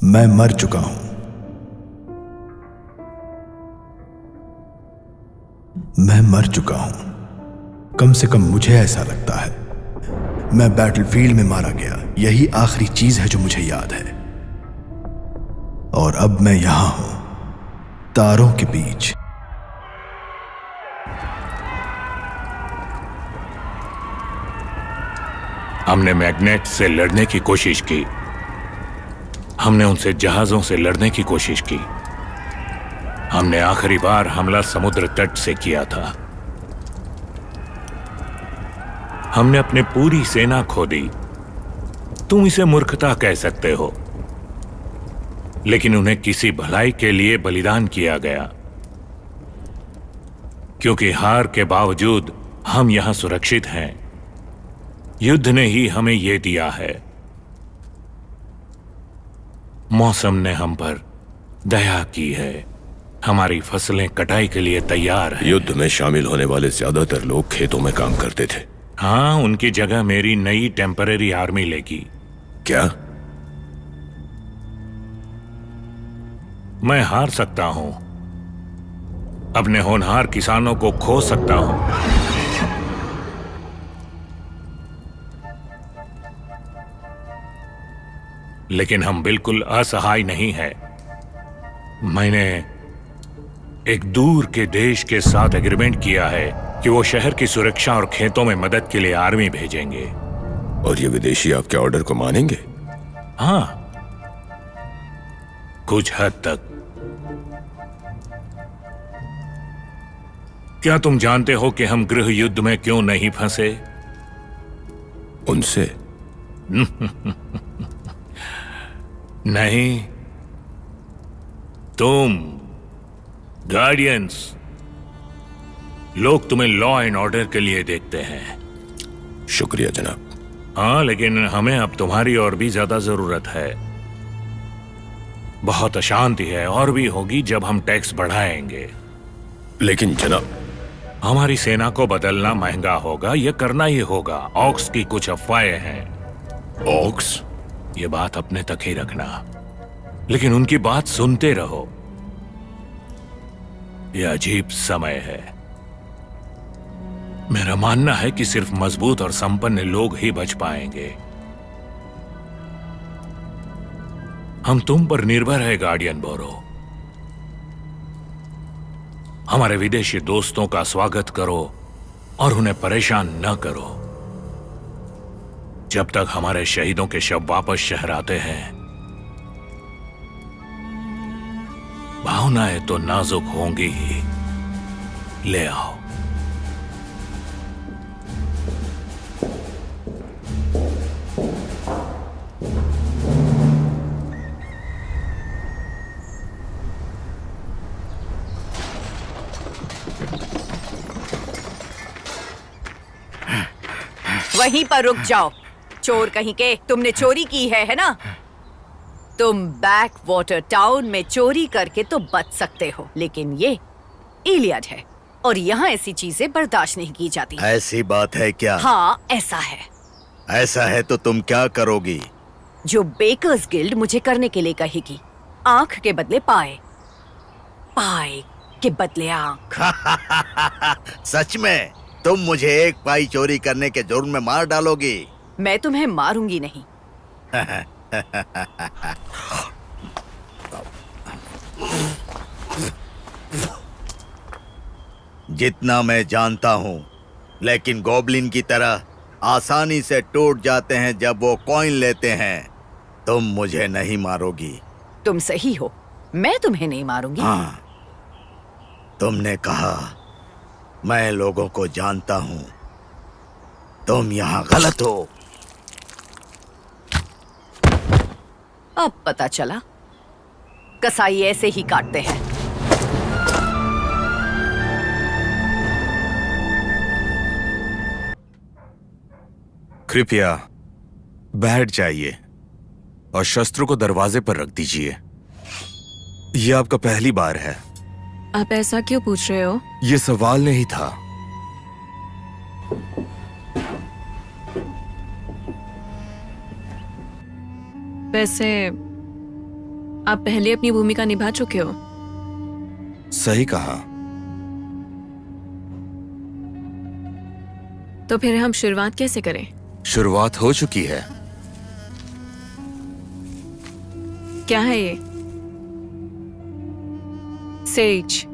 मैं मर चुका हूं। मैं मर चुका हूं। कम से कम मुझे ऐसा लगता है। मैं बैटलफील्ड में मारा गया, यही आखिरी चीज है जो मुझे याद है। और अब मैं यहां हूं, तारों के बीच। हमने मैग्नेट से लड़ने की कोशिश की। हमने उनसे जहाजों से लड़ने की कोशिश की। हमने आखिरी बार हमला समुद्र तट से किया था। हमने अपनी पूरी सेना खो दी। तुम इसे मूर्खता कह सकते हो, लेकिन उन्हें किसी भलाई के लिए बलिदान किया गया। क्योंकि हार के बावजूद हम यहां सुरक्षित हैं। युद्ध ने ही हमें यह दिया है। मौसम ने हम पर दया की है। हमारी फसलें कटाई के लिए तैयार हैं। युद्ध में शामिल होने वाले ज्यादातर लोग खेतों में काम करते थे। हाँ, उनकी जगह मेरी नई टेम्पररी आर्मी लेगी। क्या? मैं हार सकता हूं, अपने होनहार किसानों को खो सकता हूं। लेकिन हम बिल्कुल असहाय नहीं हैं। मैंने एक दूर के देश के साथ एग्रीमेंट किया है कि वो शहर की सुरक्षा और खेतों में मदद के लिए आर्मी भेजेंगे। और ये विदेशी आपके ऑर्डर को मानेंगे? हाँ, कुछ हद तक। क्या तुम जानते हो कि हम गृह युद्ध में क्यों नहीं फंसे? उनसे? नहीं, तुम गार्डियंस। लोग तुम्हें लॉ एंड ऑर्डर के लिए देखते हैं। शुक्रिया जनाब। हाँ, लेकिन हमें अब तुम्हारी और भी ज्यादा जरूरत है। बहुत अशांति है और भी होगी जब हम टैक्स बढ़ाएंगे। लेकिन जनाब, हमारी सेना को बदलना महंगा होगा, यह करना ही होगा। ऑक्स की कुछ अफवाहें हैं। ऑक्स? ये बात अपने तक ही रखना, लेकिन उनकी बात सुनते रहो। यह अजीब समय है। मेरा मानना है कि सिर्फ मजबूत और संपन्न लोग ही बच पाएंगे। हम तुम पर निर्भर है गार्डियन बोरो। हमारे विदेशी दोस्तों का स्वागत करो और उन्हें परेशान न करो। जब तक हमारे शहीदों के शव वापस शहर आते हैं, भावनाएं तो नाजुक होंगी ही। ले आओ। वहीं पर रुक जाओ। चोर कहीं के, तुमने चोरी की है ना? तुम बैक वाटर टाउन में चोरी करके तो बच सकते हो, लेकिन ये इलियड है और यहाँ ऐसी चीजें बर्दाश्त नहीं की जाती। ऐसी बात है क्या? हाँ, ऐसा है। ऐसा है तो तुम क्या करोगी? जो बेकर्स गिल्ड मुझे करने के लिए कहेगी। आंख के बदले पाए, पाए के बदले आंख। सच में तुम मुझे एक पाई चोरी करने के जुर्म में मार डालोगी? मैं तुम्हें मारूंगी नहीं। जितना मैं जानता हूँ, लेकिन गॉब्लिन की तरह आसानी से टूट जाते हैं जब वो कॉइन लेते हैं। तुम मुझे नहीं मारोगी। तुम सही हो, मैं तुम्हें नहीं मारूंगी। हाँ, तुमने कहा मैं लोगों को जानता हूँ। तुम यहाँ गलत हो। अब पता चला, कसाई ऐसे ही काटते हैं। कृपया बैठ जाइए और शस्त्रों को दरवाजे पर रख दीजिए। यह आपका पहली बार है। आप ऐसा क्यों पूछ रहे हो? यह सवाल नहीं था। वैसे आप पहले अपनी भूमिका निभा चुके हो। सही कहा। तो फिर हम शुरुआत कैसे करें? शुरुआत हो चुकी है। क्या है ये? सेज।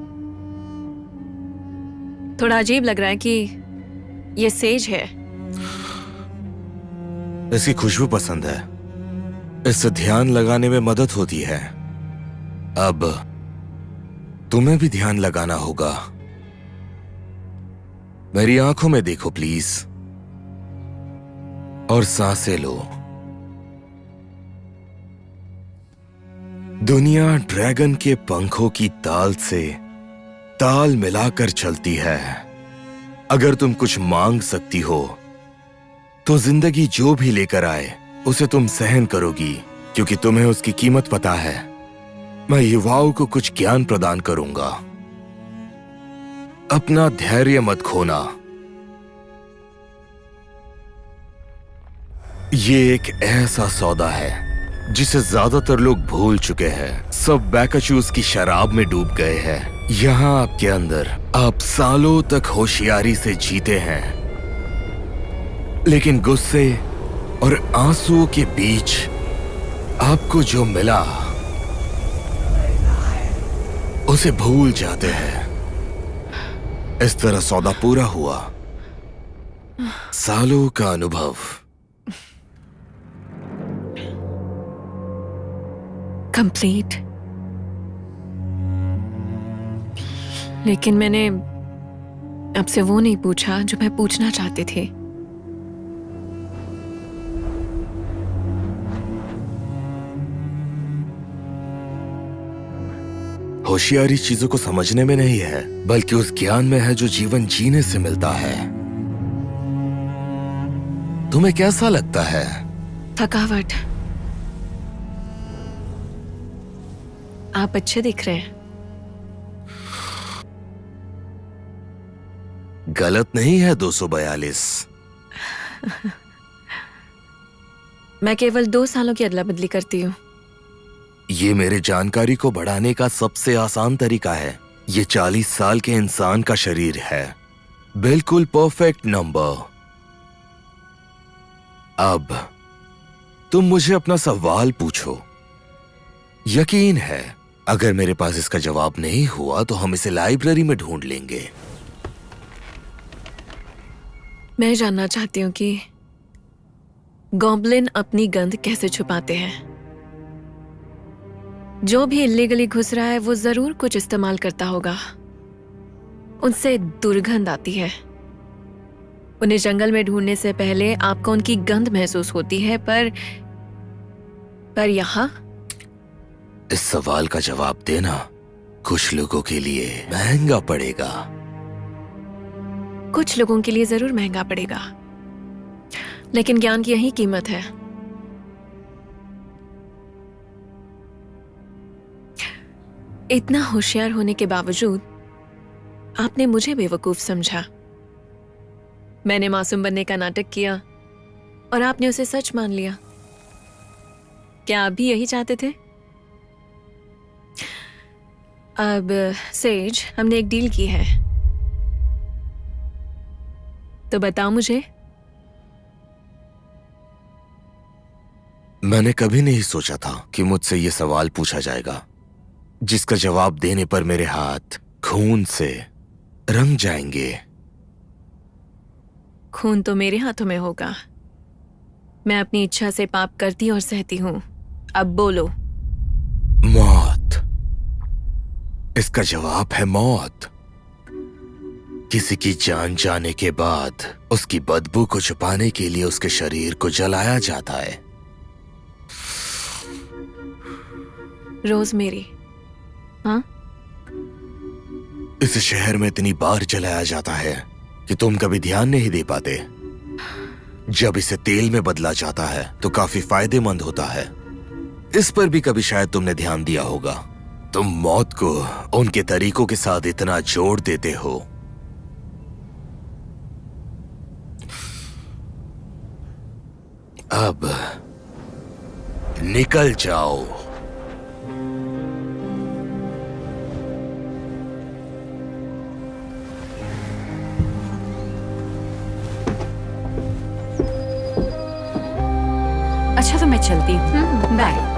थोड़ा अजीब लग रहा है कि ये सेज है। इसकी खुशबू पसंद है। इससे ध्यान लगाने में मदद होती है। अब तुम्हें भी ध्यान लगाना होगा। मेरी आंखों में देखो प्लीज, और सांसें लो। दुनिया ड्रैगन के पंखों की ताल से ताल मिलाकर चलती है। अगर तुम कुछ मांग सकती हो तो जिंदगी जो भी लेकर आए उसे तुम सहन करोगी, क्योंकि तुम्हें उसकी कीमत पता है। मैं युवाओं को कुछ ज्ञान प्रदान करूंगा। अपना धैर्य मत खोना। ये एक ऐसा सौदा है जिसे ज्यादातर लोग भूल चुके हैं। सब बैकाचूस की शराब में डूब गए हैं। यहां आपके अंदर आप सालों तक होशियारी से जीते हैं, लेकिन गुस्से और आंसुओं के बीच आपको जो मिला उसे भूल जाते हैं। इस तरह सौदा पूरा हुआ। सालों का अनुभव। कंप्लीट। लेकिन मैंने आपसे वो नहीं पूछा जो मैं पूछना चाहती थी। होशियारी चीजों को समझने में नहीं है, बल्कि उस ज्ञान में है जो जीवन जीने से मिलता है। तुम्हें कैसा लगता है? थकावट। आप अच्छे दिख रहे हैं। गलत नहीं है 242। मैं केवल 2 सालों की अदला बदली करती हूँ। ये मेरे जानकारी को बढ़ाने का सबसे आसान तरीका है। ये 40 साल के इंसान का शरीर है, बिल्कुल परफेक्ट नंबर। अब तुम मुझे अपना सवाल पूछो। यकीन है अगर मेरे पास इसका जवाब नहीं हुआ तो हम इसे लाइब्रेरी में ढूंढ लेंगे। मैं जानना चाहती हूँ कि गॉब्लिन अपनी गंध कैसे छुपाते हैं। जो भी इल्लीगली घुस रहा है वो जरूर कुछ इस्तेमाल करता होगा। उनसे दुर्गंध आती है। उन्हें जंगल में ढूंढने से पहले आपको उनकी गंध महसूस होती है, पर यहाँ इस सवाल का जवाब देना कुछ लोगों के लिए महंगा पड़ेगा। कुछ लोगों के लिए जरूर महंगा पड़ेगा, लेकिन ज्ञान की यही कीमत है। इतना होशियार होने के बावजूद आपने मुझे बेवकूफ समझा। मैंने मासूम बनने का नाटक किया और आपने उसे सच मान लिया। क्या आप भी यही चाहते थे? अब सेज, हमने एक डील की है, तो बताओ मुझे। मैंने कभी नहीं सोचा था कि मुझसे यह सवाल पूछा जाएगा, जिसका जवाब देने पर मेरे हाथ खून से रंग जाएंगे। खून तो मेरे हाथों में होगा। मैं अपनी इच्छा से पाप करती और सहती हूं। अब बोलो। मौत। इसका जवाब है मौत। किसी की जान जाने के बाद उसकी बदबू को छुपाने के लिए उसके शरीर को जलाया जाता है। रोजमेरी। हाँ? इस शहर में इतनी बार जलाया जाता है कि तुम कभी ध्यान नहीं दे पाते। जब इसे तेल में बदला जाता है तो काफी फायदेमंद होता है। इस पर भी कभी शायद तुमने ध्यान दिया होगा। तुम मौत को उनके तरीकों के साथ इतना जोड़ देते हो। अब निकल जाओ। अच्छा तो मैं चलती हूँ। Bye.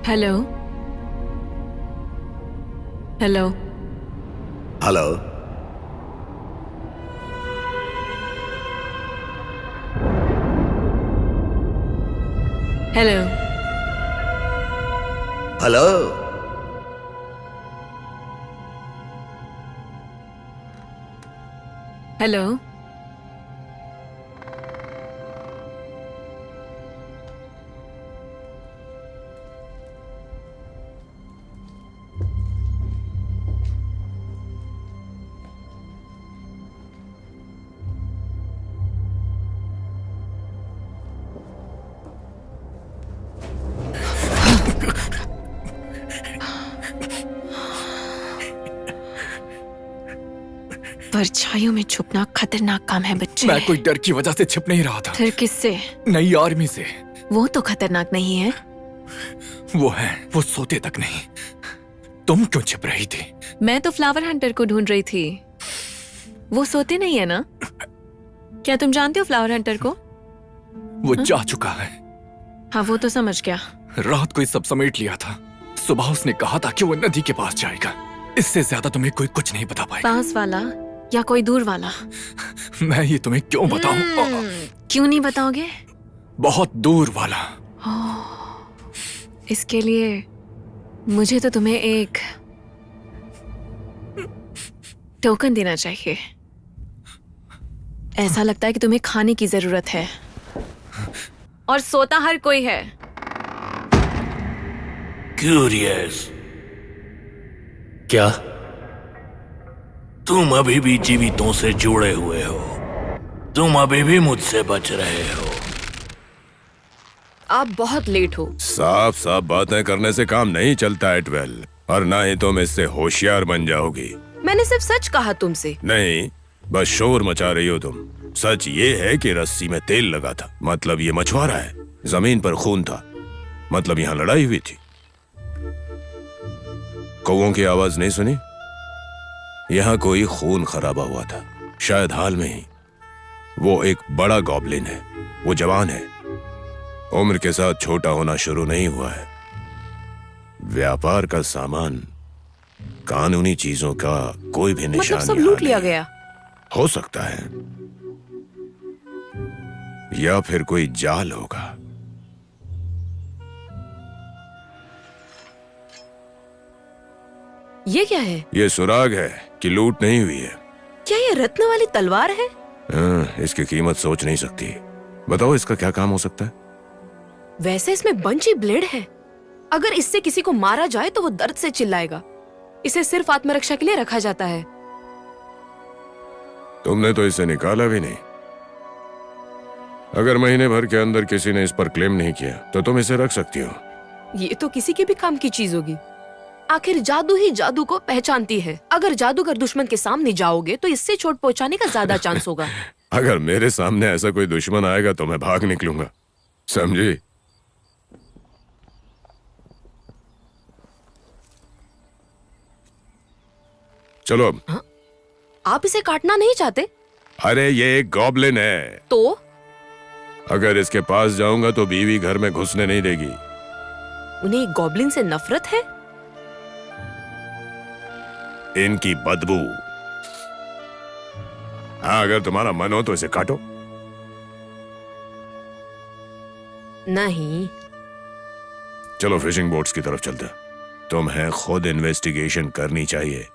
Hello hello hello. Hello hello. Hello परछाइयों में छुपना खतरनाक काम है बच्चे। मैं कोई डर की वजह से छिप नहीं रहा था। फिर किससे? नई आर्मी से। वो तो खतरनाक नहीं है। वो सोते तक नहीं। तुम क्यों छिप रही थी? मैं तो फ्लावर हंटर को ढूंढ रही थी। वो सोते नहीं है ना? क्या तुम जानते हो फ्लावर हंटर को? वो जा चुका है। हाँ वो तो समझ गया। रात को ये सब समेट लिया था। सुबह उसने कहा था कि वो नदी के पास जाएगा। इससे ज्यादा तुम्हें कोई कुछ नहीं बता पाएगा। पास वाला या कोई दूर वाला? मैं ये तुम्हें क्यों बताऊं? क्यों नहीं बताओगे? बहुत दूर वाला। इसके लिए मुझे तो तुम्हें एक टोकन देना चाहिए। ऐसा लगता है कि तुम्हें खाने की जरूरत है और सोता हर कोई है। क्यूरियस, क्या तुम अभी भी जीवितों से जुड़े हुए हो? तुम अभी भी मुझसे बच रहे हो? आप बहुत लेट हो। साफ साफ बातें करने से काम नहीं चलता है ट्वेल, और ना ही तुम इससे होशियार बन जाओगी। मैंने सिर्फ सच कहा तुमसे। नहीं, बस शोर मचा रही हो तुम। सच ये है कि रस्सी में तेल लगा था, मतलब ये मछुआरा है। जमीन पर खून था, मतलब यहाँ लड़ाई हुई थी। कौवों की आवाज नहीं सुनी? यहाँ कोई खून खराबा हुआ था, शायद हाल में ही। वो एक बड़ा गॉब्लिन है। वो जवान है, उम्र के साथ छोटा होना शुरू नहीं हुआ है। व्यापार का सामान, कानूनी चीजों का कोई भी निशान मतलब सब लूट लिया नहीं। गया? हो सकता है, या फिर कोई जाल होगा। ये क्या है? ये सुराग है कि लूट नहीं हुई है। क्या ये रत्न वाली तलवार है? इसकी कीमत सोच नहीं सकती। बताओ इसका क्या काम हो सकता है? वैसे इसमें बंची ब्लेड है। अगर इससे किसी को मारा जाए तो वो दर्द से चिल्लाएगा। इसे सिर्फ आत्मरक्षा के लिए रखा जाता है। तुमने तो इसे निकाला भी नहीं। अगर महीने भर के अंदर किसी ने इस पर क्लेम नहीं किया तो तुम इसे रख सकती हो। ये तो किसी के भी काम की चीज होगी। आखिर जादू ही जादू को पहचानती है। अगर जादूगर दुश्मन के सामने जाओगे तो इससे चोट पहुंचाने का ज्यादा चांस होगा। अगर मेरे सामने ऐसा कोई दुश्मन आएगा तो मैं भाग निकलूंगा, समझी? चलो अब। हाँ? आप इसे काटना नहीं चाहते? अरे ये एक गॉब्लिन है। तो अगर इसके पास जाऊंगा तो बीवी घर में घुसने नहीं देगी। उन्हें एक गॉब्लिन से नफरत है? इनकी बदबू। हाँ, अगर तुम्हारा मन हो तो इसे काटो। नहीं। चलो फिशिंग बोट्स की तरफ चलते हैं। तुम्हें खुद इन्वेस्टिगेशन करनी चाहिए।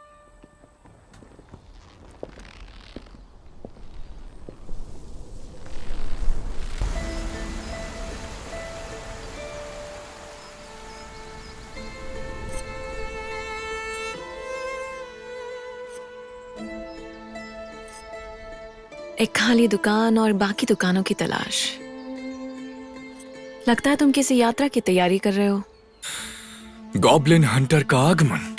एक खाली दुकान और बाकी दुकानों की तलाश। लगता है तुम किसी यात्रा की तैयारी कर रहे हो। गॉब्लिन हंटर का आगमन।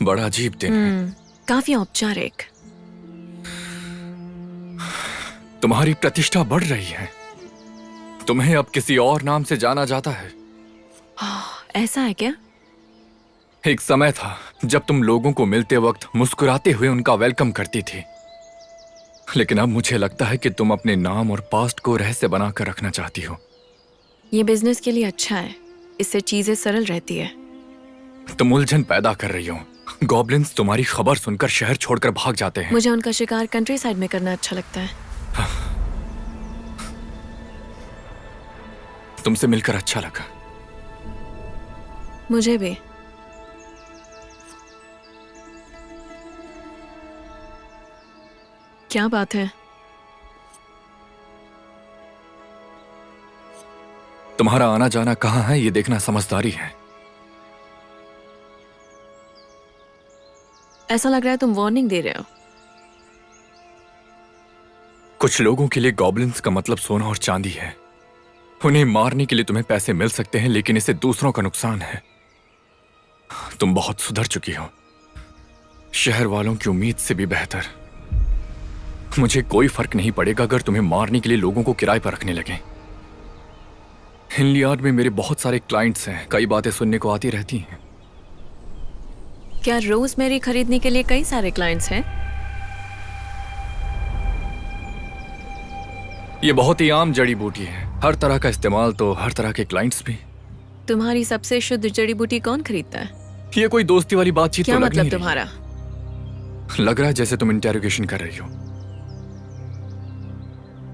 बड़ा अजीब दिन है। काफी औपचारिक। तुम्हारी प्रतिष्ठा बढ़ रही है। तुम्हें अब किसी और नाम से जाना जाता है। ऐसा है क्या? एक समय था जब तुम लोगों को मिलते वक्त मुस्कुराते हुए उनका वेलकम करती थी, लेकिन अब मुझे लगता है कि तुम अपने नाम और पास्ट को रहस्य बनाकर रखना चाहती हो। ये बिजनेस के लिए अच्छा है, इससे चीजें सरल रहती है। तुम उलझन पैदा कर रही हो। गॉब्लिन्स तुम्हारी खबर सुनकर शहर छोड़कर भाग जाते हैं। मुझे उनका शिकार कंट्री साइड में करना अच्छा लगता है। तुमसे मिलकर अच्छा लगा। मुझे भी। क्या बात है? तुम्हारा आना जाना कहाँ है ये देखना समझदारी है। ऐसा लग रहा है तुम वार्निंग दे रहे हो। कुछ लोगों के लिए गॉब्लिन्स का मतलब सोना और चांदी है। उन्हें मारने के लिए तुम्हें पैसे मिल सकते हैं, लेकिन इससे दूसरों का नुकसान है। तुम बहुत सुधर चुकी हो, शहर वालों की उम्मीद से भी बेहतर। मुझे कोई फर्क नहीं पड़ेगा अगर तुम्हें मारने के लिए लोगों को किराए पर रखने लगे। हिनलियार्ड में मेरे बहुत सारे क्लाइंट्स हैं, कई बातें सुनने को आती रहती हैं। क्या रोजमेरी खरीदने के लिए कई सारे क्लाइंट्स हैं? ये बहुत ही आम जड़ी बूटी है, हर तरह का इस्तेमाल, तो हर तरह के क्लाइंट्स भी। तुम्हारी सबसे शुद्ध जड़ी बूटी कौन खरीदता है? ये कोई दोस्ती वाली बातचीत क्या तो लग मतलब नहीं रही। तुम्हारा? लग रहा है जैसे तुम इंटेरोगेशन कर रही हो।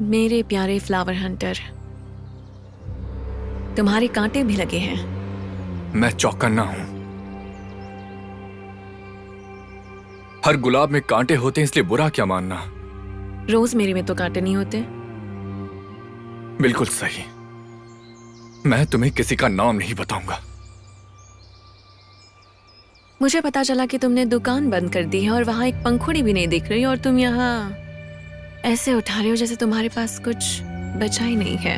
मेरे प्यारे फ्लावर हंटर, तुम्हारे कांटे भी लगे हैं। मैं चौकन्ना हूं। हर गुलाब में कांटे होते हैं, इसलिए बुरा क्या मानना। रोजमेरी में तो कांटे नहीं होते। बिल्कुल सही। मैं तुम्हें किसी का नाम नहीं बताऊंगा। मुझे पता चला कि तुमने दुकान बंद कर दी है और वहां एक पंखुड़ी भी नहीं दिख रही, और तुम यहाँ ऐसे उठा रहे हो जैसे तुम्हारे पास कुछ बचा ही नहीं है।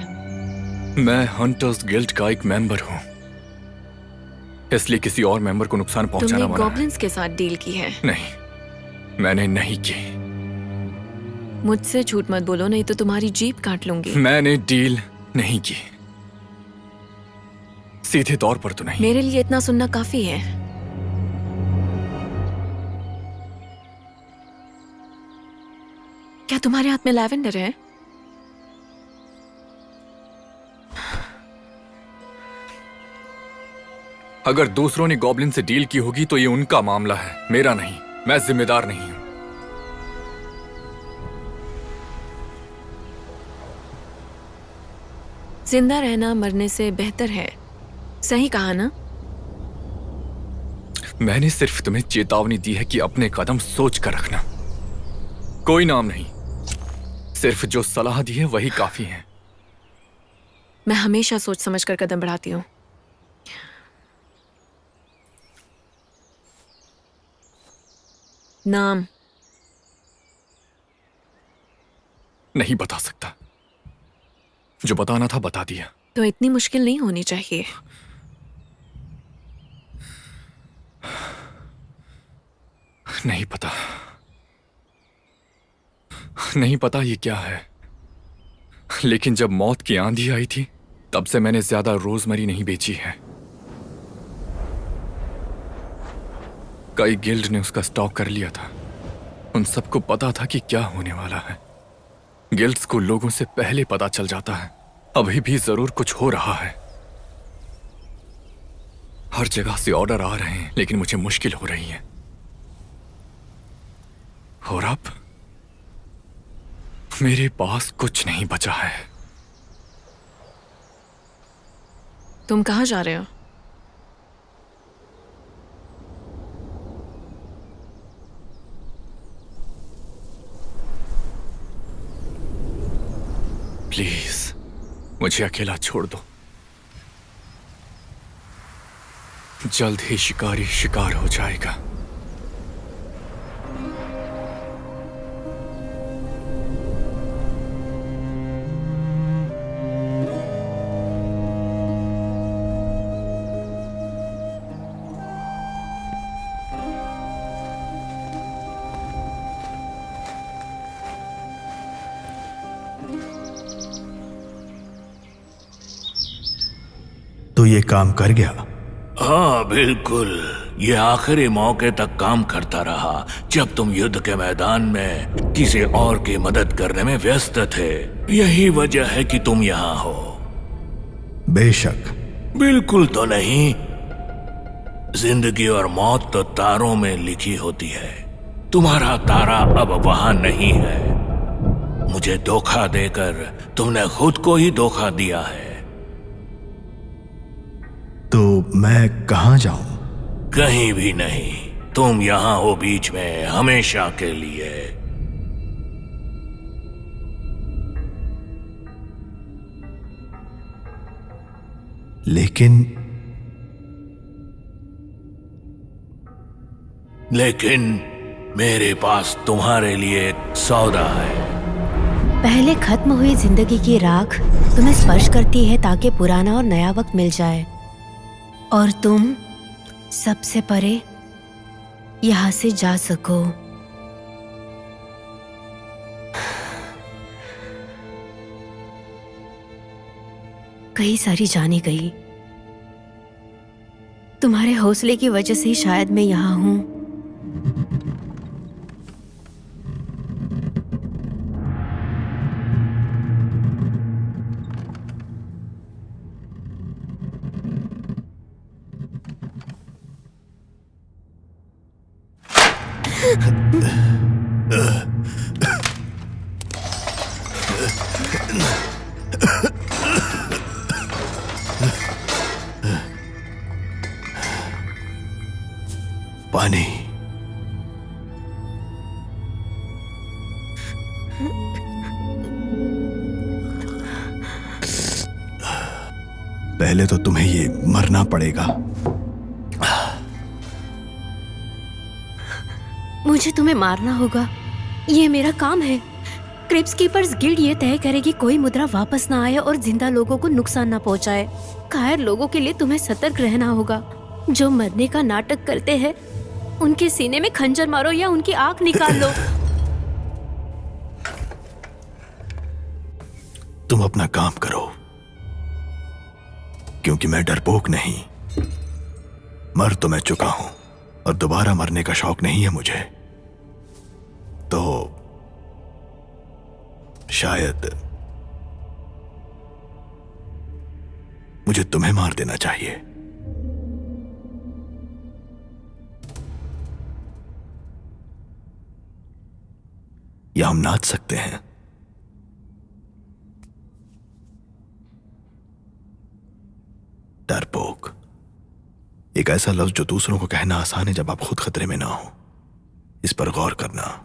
मैं हंटर्स गिल्ड का एक मेंबर हूं, इसलिए किसी और मेंबर को नुकसान पहुंचाना तुमने मना है। गॉब्लिन्स के साथ डील की है। नहीं, मैंने नहीं की। मुझसे झूठ मत बोलो, नहीं तो तुम्हारी जीभ काट लूंगी। मैंने डील नहीं की। सीधे तौर पर तो नहीं। मेरे लिए इतना सुनना काफी है। क्या तुम्हारे हाथ में लैवेंडर है? अगर दूसरों ने गॉब्लिन से डील की होगी तो ये उनका मामला है, मेरा नहीं। मैं जिम्मेदार नहीं हूं। जिंदा रहना मरने से बेहतर है, सही कहा ना? मैंने सिर्फ तुम्हें चेतावनी दी है कि अपने कदम सोच कर रखना। कोई नाम नहीं, सिर्फ जो सलाह दी है वही काफी है। मैं हमेशा सोच समझ कर कदम बढ़ाती हूँ। नाम नहीं बता सकता। जो बताना था बता दिया। तो इतनी मुश्किल नहीं होनी चाहिए। नहीं पता, नहीं पता ये क्या है। लेकिन जब मौत की आंधी आई थी तब से मैंने ज्यादा रोजमेरी नहीं बेची है। कई गिल्ड ने उसका स्टॉक कर लिया था। उन सबको पता था कि क्या होने वाला है। गिल्ड्स को लोगों से पहले पता चल जाता है। अभी भी जरूर कुछ हो रहा है। हर जगह से ऑर्डर आ रहे हैं, लेकिन मुझे मुश्किल हो रही है। और अब मेरे पास कुछ नहीं बचा है। तुम कहाँ जा रहे हो? प्लीज मुझे अकेला छोड़ दो। जल्द ही शिकारी शिकार हो जाएगा। ये काम कर गया? हाँ बिल्कुल, ये आखिरी मौके तक काम करता रहा जब तुम युद्ध के मैदान में किसी और की मदद करने में व्यस्त थे। यही वजह है कि तुम यहाँ हो। बेशक। बिल्कुल तो नहीं, जिंदगी और मौत तो तारों में लिखी होती है। तुम्हारा तारा अब वहां नहीं है। मुझे धोखा देकर तुमने खुद को ही धोखा दिया है। तो मैं कहां जाऊं? कहीं भी नहीं, तुम यहाँ हो बीच में हमेशा के लिए। लेकिन मेरे पास तुम्हारे लिए एक सौदा है। पहले खत्म हुई जिंदगी की राख तुम्हें स्पर्श करती है ताकि पुराना और नया वक्त मिल जाए, और तुम सबसे परे यहाँ से जा सको। कई सारी जाने गई। तुम्हारे हौसले की वजह से ही शायद मैं यहाँ हूँ। पानी। पहले तो तुम्हें ये मरना पड़ेगा। मुझे तुम्हें मारना होगा, ये मेरा काम है। क्रिप्स कीपर्स गिल्ड ये तय करेगी कोई मुद्रा वापस ना आए और जिंदा लोगों को नुकसान ना पहुंचाए। कायर लोगों के लिए तुम्हें सतर्क रहना होगा। जो मरने का नाटक करते हैं उनके सीने में खंजर मारो या उनकी आंख निकाल लो। तुम अपना काम करो, क्योंकि मैं डरपोक नहीं। मर तो मैं चुका हूं और दोबारा मरने का शौक नहीं है मुझे। तो शायद मुझे तुम्हें मार देना चाहिए। या हम नाच सकते हैं। डरपोक एक ऐसा लफ्ज जो दूसरों को कहना आसान है जब आप खुद खतरे में ना हो। इस पर गौर करना।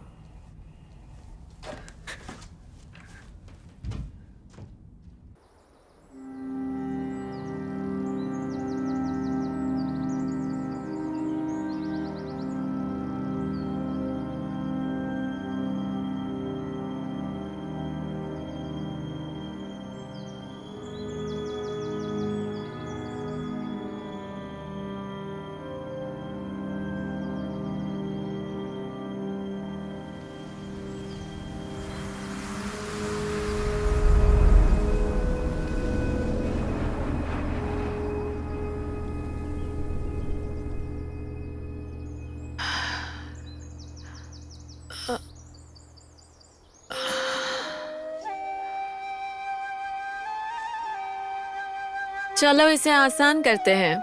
चलो इसे आसान करते हैं।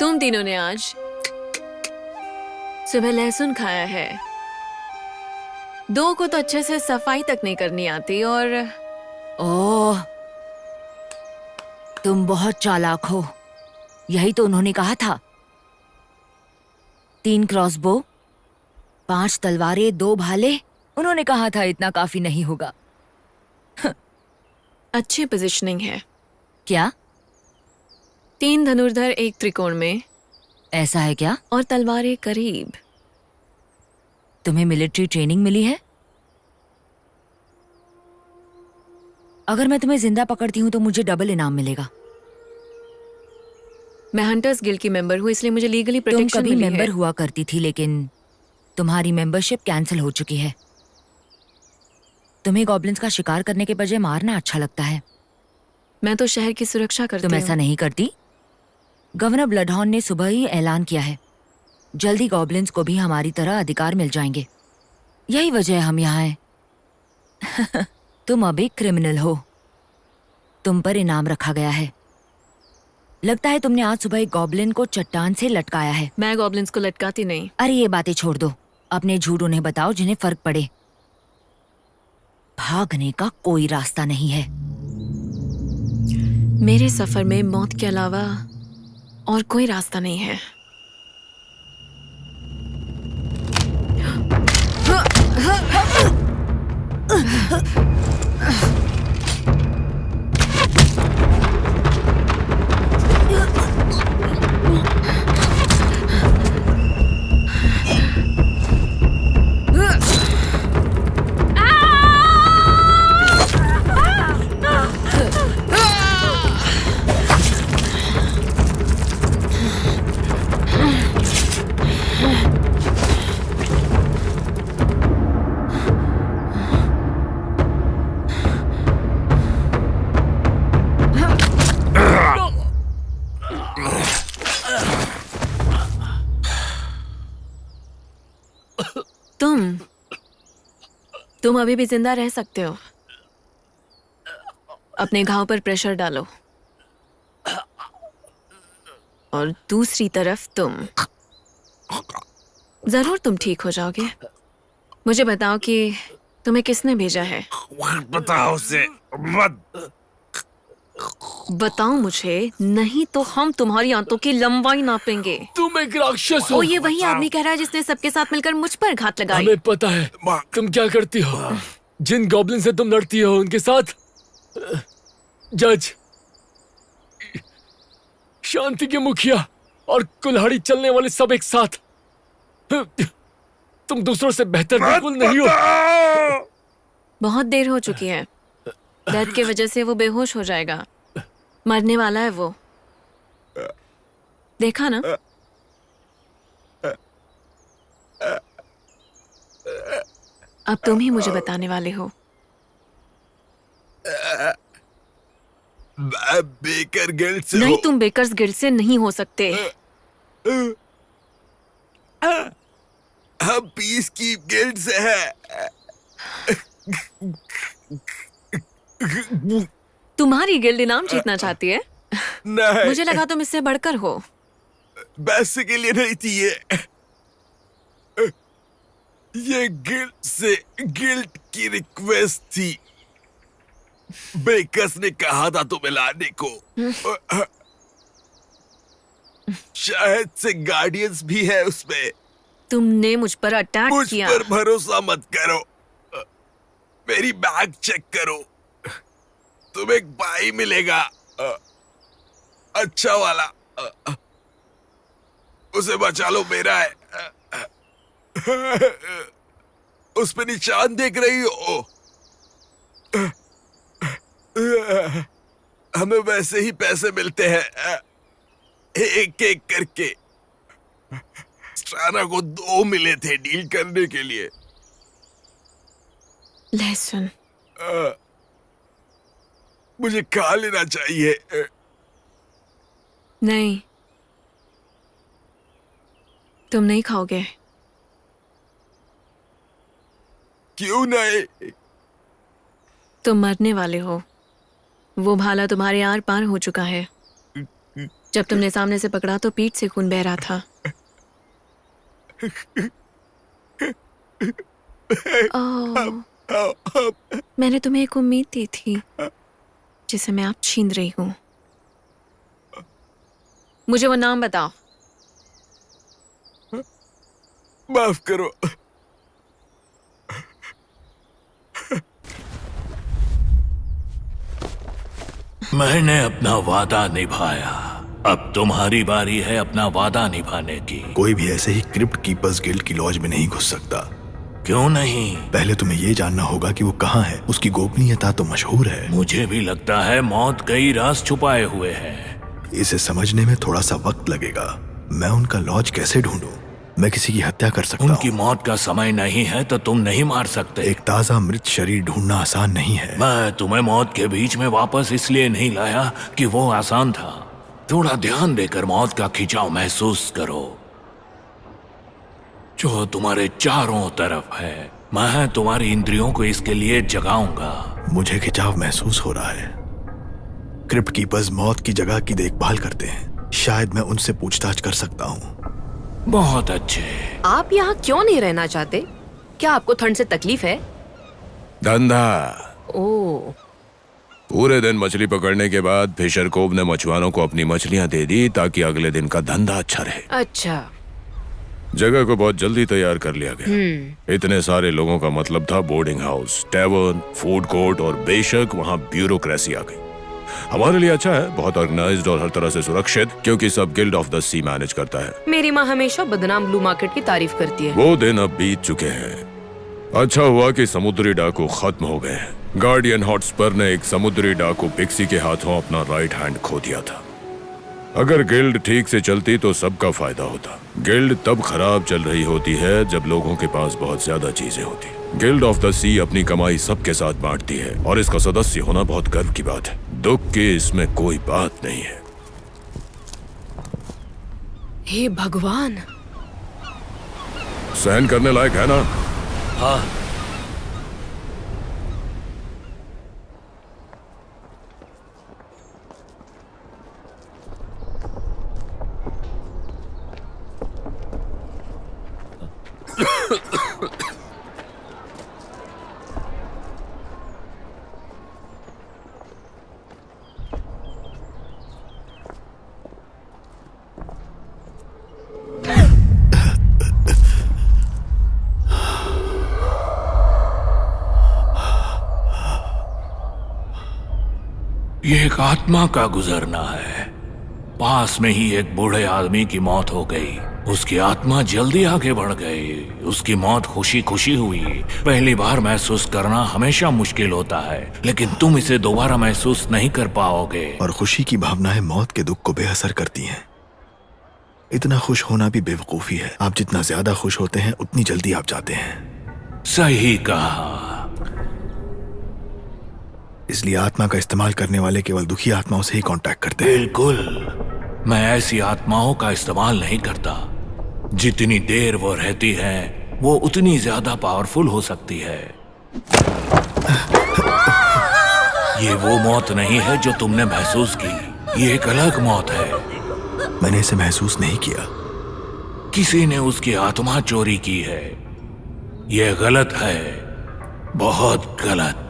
तुम तीनों ने आज सुबह लहसुन खाया है। दो को तो अच्छे से सफाई तक नहीं करनी आती और ओह, तुम बहुत चालाक हो। यही तो उन्होंने कहा था। 3 क्रॉसबो, 5 तलवारें, 2 भाले। उन्होंने कहा था इतना काफी नहीं होगा। अच्छी पोजीशनिंग है। क्या? 3 धनुर्धर एक त्रिकोण में। ऐसा है क्या? और तलवारें करीब। तुम्हें मिलिट्री ट्रेनिंग मिली है? अगर मैं तुम्हें जिंदा पकड़ती हूँ तो मुझे डबल इनाम मिलेगा। मैं हंटर्स गिल्ड की मेंबर हूँ, इसलिए मुझे लीगली तुम प्रोटेक्शन कभी मिली मेंबर है। हुआ करती थी, लेकिन तुम्हारी मेंबरशिप कैंसिल हो चुकी है। तुम्हें गॉब्लिन्स का शिकार करने के बजाय मारना अच्छा लगता है। मैं तो शहर की सुरक्षा करती तुम हूँ। ऐसा नहीं करती? गवर्नर ब्लडहॉर्न ने सुबह ही ऐलान किया है, जल्दी गॉब्लिन्स को भी हमारी तरह अधिकार मिल जाएंगे। यही वजह है हम यहाँ हैं। तुम अब एक क्रिमिनल हो, तुम पर इनाम रखा गया है। लगता है तुमने आज सुबह एक गॉब्लिन को चट्टान से लटकाया है। मैं गॉब्लिन्स को लटकाती नहीं। अरे ये बातें छोड़ दो, अपने झूठ उन्हें बताओ जिन्हें फर्क पड़े। भागने का कोई रास्ता नहीं है। मेरे सफर में मौत के अलावा और कोई रास्ता नहीं है। तुम अभी भी जिंदा रह सकते हो। अपने घाव पर प्रेशर डालो और दूसरी तरफ तुम। जरूर तुम ठीक हो जाओगे। मुझे बताओ कि तुम्हें किसने भेजा है? बताओ उसे मत। बताओ मुझे, नहीं तो हम तुम्हारी आंतों की लंबाई नापेंगे। तुम एक राक्षस हो। ओ, ये वही आदमी कह रहा है जिसने सबके साथ मिलकर मुझ पर घात लगाई। हमें पता है तुम क्या करती हो। जिन गॉब्लिन से तुम लड़ती हो उनके साथ जज, शांति के मुखिया और कुल्हाड़ी चलने वाले सब एक साथ। तुम दूसरों से बेहतर बिल्कुल नहीं हो। बहुत देर हो चुकी है। दर्द की वजह से वो बेहोश हो जाएगा। मरने वाला है वो। देखा ना? अब तुम ही मुझे बताने वाले हो। मैं बेकर गिल्ड से नहीं, तुम बेकर्स गिल्ड से नहीं हो सकते। हम पीस की गिल्ड से है। तुम्हारी गिल्ड इनाम जीतना चाहती है? नहीं, मुझे लगा तुम इससे बढ़कर हो। पैसे के लिए नहीं थी ये गिल्ड से गिल्ड की रिक्वेस्ट थी। बेकर्स ने कहा था तुम्हें लाने को। शायद से गार्डियंस भी है उसमें। तुमने मुझ पर अटैक मुझ किया। पर भरोसा मत करो। मेरी बैग चेक करो, तुम्हें एक भाई मिलेगा, अच्छा वाला। उसे बचा लो, मेरा है। उस पे निशान देख रही हो? हमें वैसे ही पैसे मिलते हैं, एक एक करके। स्ट्राना को 2 मिले थे डील करने के लिए। लहसुन मुझे खा लेना चाहिए। नहीं, तुम नहीं खाओगे। क्यों नहीं? तुम मरने वाले हो। वो भाला तुम्हारे आर पार हो चुका है। जब तुमने सामने से पकड़ा तो पीठ से खून बह रहा था। मैंने तुम्हें एक उम्मीद दी थी जिसे मैं अब छीन रही हूँ। मुझे वो नाम बताओ। माफ करो। मैंने अपना वादा निभाया, अब तुम्हारी बारी है अपना वादा निभाने की। कोई भी ऐसे ही क्रिप्ट कीपर्स गिल्ड की लॉज में नहीं घुस सकता। क्यों नहीं? पहले तुम्हें ये जानना होगा कि वो कहाँ है। उसकी गोपनीयता तो मशहूर है। मुझे भी लगता है मौत कई राज छुपाए हुए है। इसे समझने में थोड़ा सा वक्त लगेगा। मैं उनका लॉज कैसे ढूंढूं? मैं किसी की हत्या कर सकता उनकी हूँ। मौत का समय नहीं है तो तुम नहीं मार सकते। एक ताजा मृत शरीर ढूंढना आसान नहीं है। मैं तुम्हें मौत के बीच में वापस इसलिए नहीं लाया कि वो आसान था। थोड़ा ध्यान देकर मौत का खिंचाव महसूस करो जो तुम्हारे चारों तरफ है। मैं तुम्हारी इंद्रियों को इसके लिए जगाऊंगा। मुझे खिंचाव महसूस हो रहा है। क्रिप्ट कीपर्स मौत की जगह की देखभाल करते हैं। शायद मैं उनसे पूछताछ कर सकता हूँ। बहुत अच्छे। आप यहाँ क्यों नहीं रहना चाहते? क्या आपको ठंड से तकलीफ है? धंधा। ओह, पूरे दिन मछली पकड़ने के बाद फिशर कोब ने मछुआरों को अपनी मछलियां दे दी ताकि अगले दिन का धंधा अच्छा रहे। अच्छा। जगह को बहुत जल्दी तैयार कर लिया गया। इतने सारे लोगों का मतलब था boarding house, tavern, food court और बेशक वहाँ ब्यूरोक्रेसी आ गई। हमारे लिए अच्छा है, बहुत ऑर्गेनाइज्ड और हर तरह से सुरक्षित, क्योंकि सब guild of the sea manage करता है। मेरी माँ हमेशा बदनाम ब्लू मार्केट की तारीफ करती है। वो दिन अब बीत चुके हैं। अच्छा हुआ कि समुद्री डाकू खत्म हो गए हैं। गार्डियन हॉटस्पर ने एक समुद्री डाकू पिक्सी के हाथों अपना राइट हैंड खो दिया था। अगर गिल्ड ठीक से चलती तो सबका फायदा होता। गिल्ड तब खराब चल रही होती है जब लोगों के पास बहुत ज्यादा चीजें होती। गिल्ड ऑफ द सी अपनी कमाई सबके साथ बांटती है और इसका सदस्य होना बहुत गर्व की बात है। दुख की इसमें कोई बात नहीं है। हे भगवान, सहन करने लायक है ना? हाँ। ये एक आत्मा का गुजरना है। पास में ही एक बूढ़े आदमी की मौत हो गई। उसकी आत्मा जल्दी आगे बढ़ गई। उसकी मौत खुशी खुशी हुई। पहली बार महसूस करना हमेशा मुश्किल होता है, लेकिन तुम इसे दोबारा महसूस नहीं कर पाओगे। और खुशी की भावनाएं मौत के दुख को बेअसर करती हैं। इतना खुश होना भी बेवकूफी है। आप जितना ज्यादा खुश होते हैं उतनी जल्दी आप जाते हैं। सही कहा। इसलिए आत्मा का इस्तेमाल करने वाले केवल दुखी आत्माओं से ही कांटेक्ट करते हैं। बिल्कुल। मैं ऐसी आत्माओं का इस्तेमाल नहीं करता। जितनी देर वो रहती है वो उतनी ज्यादा पावरफुल हो सकती है। ये वो मौत नहीं है जो तुमने महसूस की। ये एक अलग मौत है। मैंने इसे महसूस नहीं किया। किसी ने उसकी आत्मा चोरी की है। यह गलत है, बहुत गलत।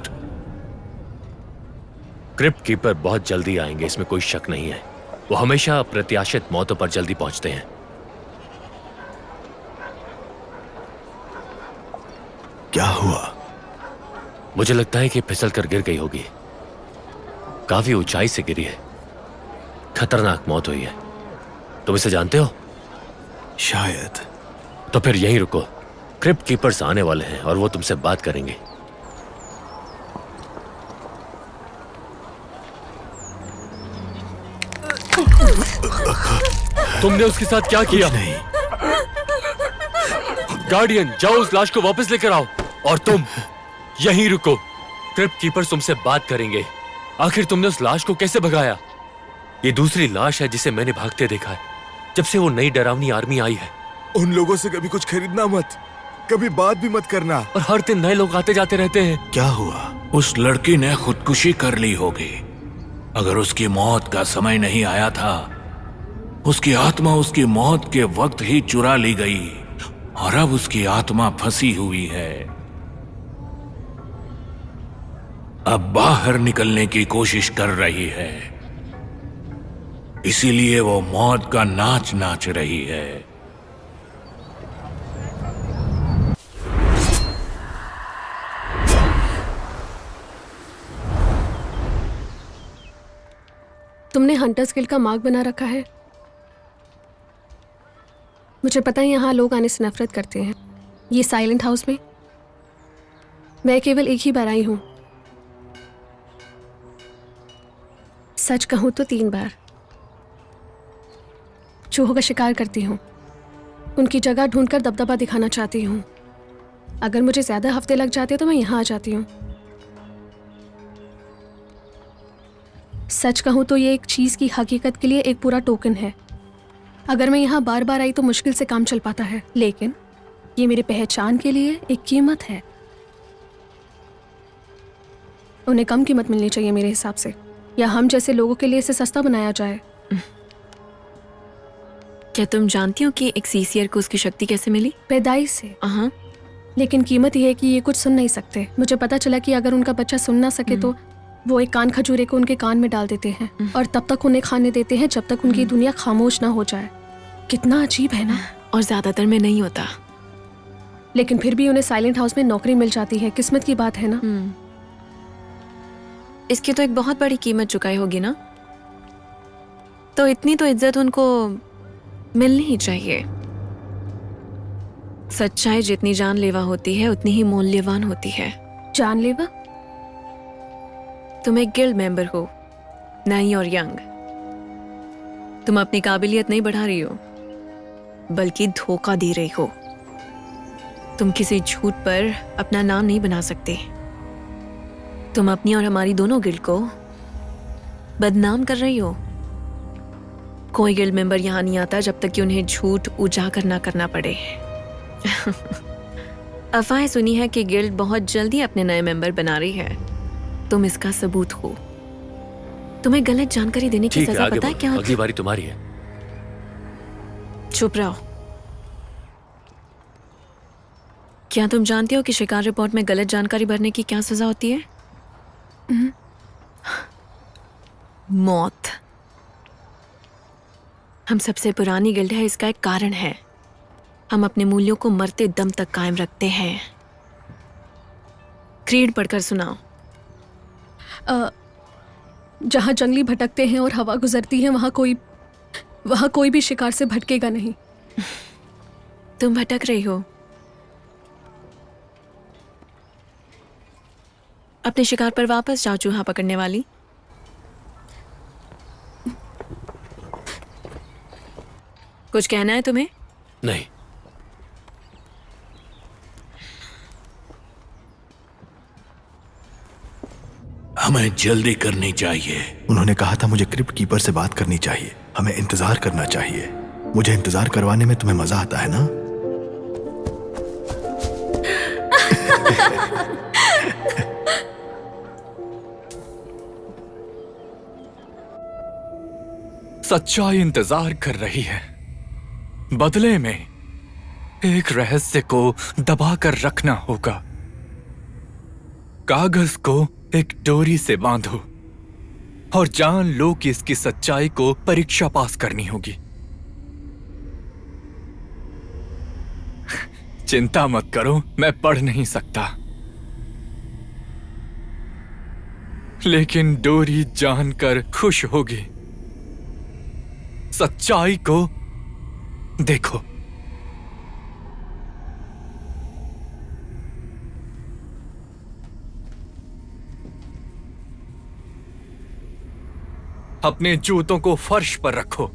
क्रिप्ट कीपर बहुत जल्दी आएंगे, इसमें कोई शक नहीं है। वो हमेशा अप्रत्याशित मौतों पर जल्दी पहुंचते हैं। क्या हुआ? मुझे लगता है कि फिसल कर गिर गई होगी। काफी ऊंचाई से गिरी है। खतरनाक मौत हुई है। तुम इसे जानते हो? शायद। तो फिर यहीं रुको। क्रिप्ट कीपर्स आने वाले हैं और वो तुमसे बात करेंगे। तुमने उसके साथ क्या किया? नहीं। गार्डियन, जाओ उस लाश को वापस लेकर आओ। और तुम यहीं रुको। क्रिप्ट कीपर्स तुमसे बात करेंगे। आखिर तुमने उस लाश को कैसे भगाया? ये दूसरी लाश है जिसे मैंने भागते देखा है जब से वो नई डरावनी आर्मी आई है। उन लोगों से कभी कुछ खरीदना मत, कभी बात भी मत करना। और हर दिन नए लोग आते जाते रहते हैं। क्या हुआ? उस लड़की ने खुदकुशी कर ली होगी। अगर उसकी मौत का समय नहीं आया था, उसकी आत्मा उसकी मौत के वक्त ही चुरा ली गई और अब उसकी आत्मा फंसी हुई है। अब बाहर निकलने की कोशिश कर रही है। इसीलिए वो मौत का नाच नाच रही है। तुमने हंटर्स गिल्ड का मार्ग बना रखा है। मुझे पता है यहाँ लोग आने से नफरत करते हैं। ये साइलेंट हाउस में मैं केवल एक ही बार आई हूँ। सच कहूँ तो 3 बार। चूहों का शिकार करती हूँ। उनकी जगह ढूंढकर दबदबा दिखाना चाहती हूँ। अगर मुझे ज्यादा हफ्ते लग जाते तो मैं यहाँ आ जाती हूँ। सच कहूँ तो ये एक चीज की हकीकत के लिए एक पूरा टोकन है। अगर मैं यहाँ बार बार आई तो मुश्किल से काम चल पाता है, लेकिन ये मेरी पहचान के लिए एक कीमत है। उन्हें कम कीमत मिलनी चाहिए मेरे हिसाब से, या हम जैसे लोगों के लिए इसे सस्ता बनाया जाए। क्या तुम जानती हो कि एक सीसीआर को उसकी शक्ति कैसे मिली? पैदाइश से। हाँ, लेकिन कीमत यह है कि ये कुछ सुन नहीं सकते। मुझे पता चला कि अगर उनका बच्चा सुन ना सके तो वो एक कान खजूरे को उनके कान में डाल देते हैं और तब तक उन्हें खाने देते हैं जब तक उनकी दुनिया खामोश ना हो जाए। कितना अजीब है ना। और ज्यादातर में नहीं होता, लेकिन फिर भी उन्हें साइलेंट हाउस में नौकरी मिल जाती है। किस्मत की बात है ना। इसकी तो एक बहुत बड़ी कीमत चुकाई होगी ना, तो इतनी तो इज्जत उनको मिलनी ही चाहिए। सच्चाई जितनी जानलेवा होती है उतनी ही मूल्यवान होती है। जानलेवा? तुम एक गिल्ड मेंबर हो, नई और यंग। तुम अपनी काबिलियत नहीं बढ़ा रही हो, बल्कि धोखा दे रही हो। तुम किसी झूठ पर अपना नाम नहीं बना सकते। तुम अपनी और हमारी दोनों गिल्ड को बदनाम कर रही हो। कोई गिल्ड मेंबर यहाँ नहीं आता जब तक कि उन्हें झूठ उजागर ना करना पड़े। अफवाहें सुनी है कि गिल्ड बहुत जल्दी अपने नए मेंबर बना रही है। तुम इसका सबूत हो। तुम्हें गलत जानकारी देने की सजा पता है क्या होती? अगली बारी तुम्हारी है। चुप रहो। क्या तुम जानते हो कि शिकार रिपोर्ट में गलत जानकारी भरने की क्या सजा होती है? मौत। हम सबसे पुरानी गिल्ड है, इसका एक कारण है। हम अपने मूल्यों को मरते दम तक कायम रखते हैं। क्रीड पढ़कर सुनाओ। जहाँ जंगली भटकते हैं और हवा गुजरती है वहाँ कोई भी शिकार से भटकेगा नहीं। तुम भटक रही हो। अपने शिकार पर वापस जाओ, चूहा पकड़ने वाली। कुछ कहना है तुम्हें? नहीं। हमें जल्दी करनी चाहिए। उन्होंने कहा था मुझे क्रिप्ट कीपर से बात करनी चाहिए। हमें इंतजार करना चाहिए। मुझे इंतजार करवाने में तुम्हें मजा आता है ना? सच्चाई इंतजार कर रही है। बदले में एक रहस्य को दबाकर रखना होगा। कागज को एक डोरी से बांधो और जान लो कि इसकी सच्चाई को परीक्षा पास करनी होगी। चिंता मत करो, मैं पढ़ नहीं सकता, लेकिन डोरी जानकर खुश होगी। सच्चाई को देखो। अपने जूतों को फर्श पर रखो।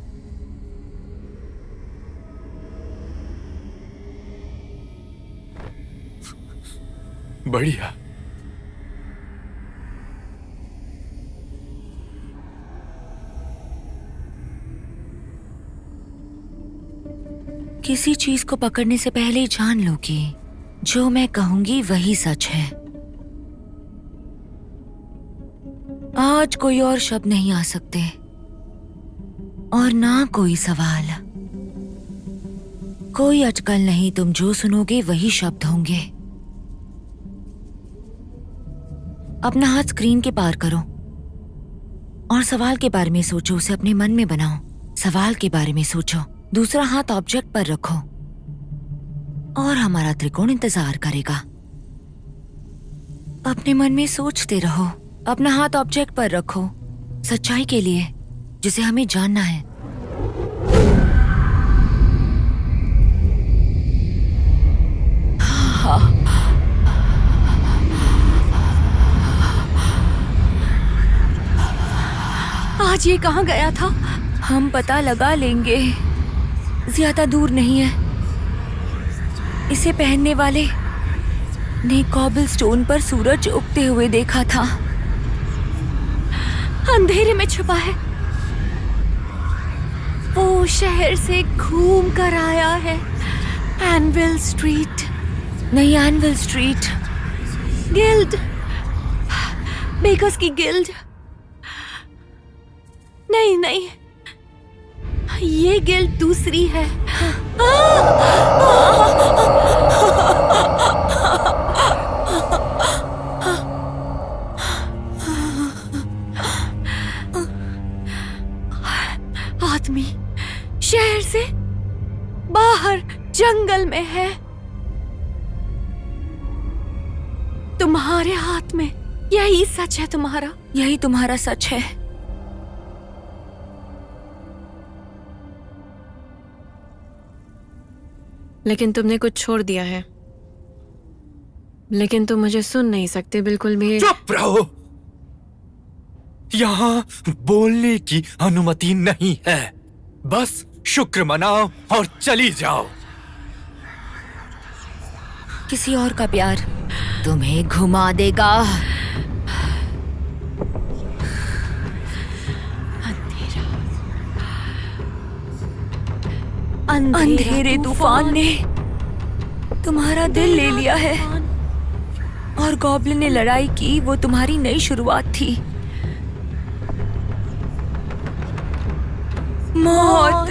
बढ़िया। किसी चीज को पकड़ने से पहले ही जान लो कि जो मैं कहूंगी वही सच है। आज कोई और शब्द नहीं आ सकते और ना कोई सवाल। कोई अटकल नहीं, तुम जो सुनोगे वही शब्द होंगे। अपना हाथ स्क्रीन के पार करो और सवाल के बारे में सोचो, उसे अपने मन में बनाओ। सवाल के बारे में सोचो, दूसरा हाथ ऑब्जेक्ट पर रखो और हमारा त्रिकोण इंतजार करेगा। अपने मन में सोचते रहो। अपना हाथ ऑब्जेक्ट पर रखो, सच्चाई के लिए जिसे हमें जानना है। आज ये कहाँ गया था? हम पता लगा लेंगे। ज्यादा दूर नहीं है। इसे पहनने वाले ने कॉबल स्टोन पर सूरज उगते हुए देखा था। अंधेरे में छुपा है। वो शहर से घूम कर आया है। Anvil street. नहीं, एनविल स्ट्रीट। गिल्ड, बेकर्स की गिल्ड। नहीं नहीं, ये गिल्ड दूसरी है। आदमी शहर से बाहर जंगल में है। तुम्हारे हाथ में यही सच है। तुम्हारा यही तुम्हारा सच है। लेकिन तुमने कुछ छोड़ दिया है। लेकिन तुम मुझे सुन नहीं सकते बिल्कुल भी। चुप रहो। यहाँ बोलने की अनुमति नहीं है। बस शुक्र मनाओ और चली जाओ। किसी और का प्यार तुम्हें घुमा देगा। अंधेरे तूफान ने तुम्हारा दिल ले लिया है। और गॉब्लिन ने लड़ाई की, वो तुम्हारी नई शुरुआत थी। मौत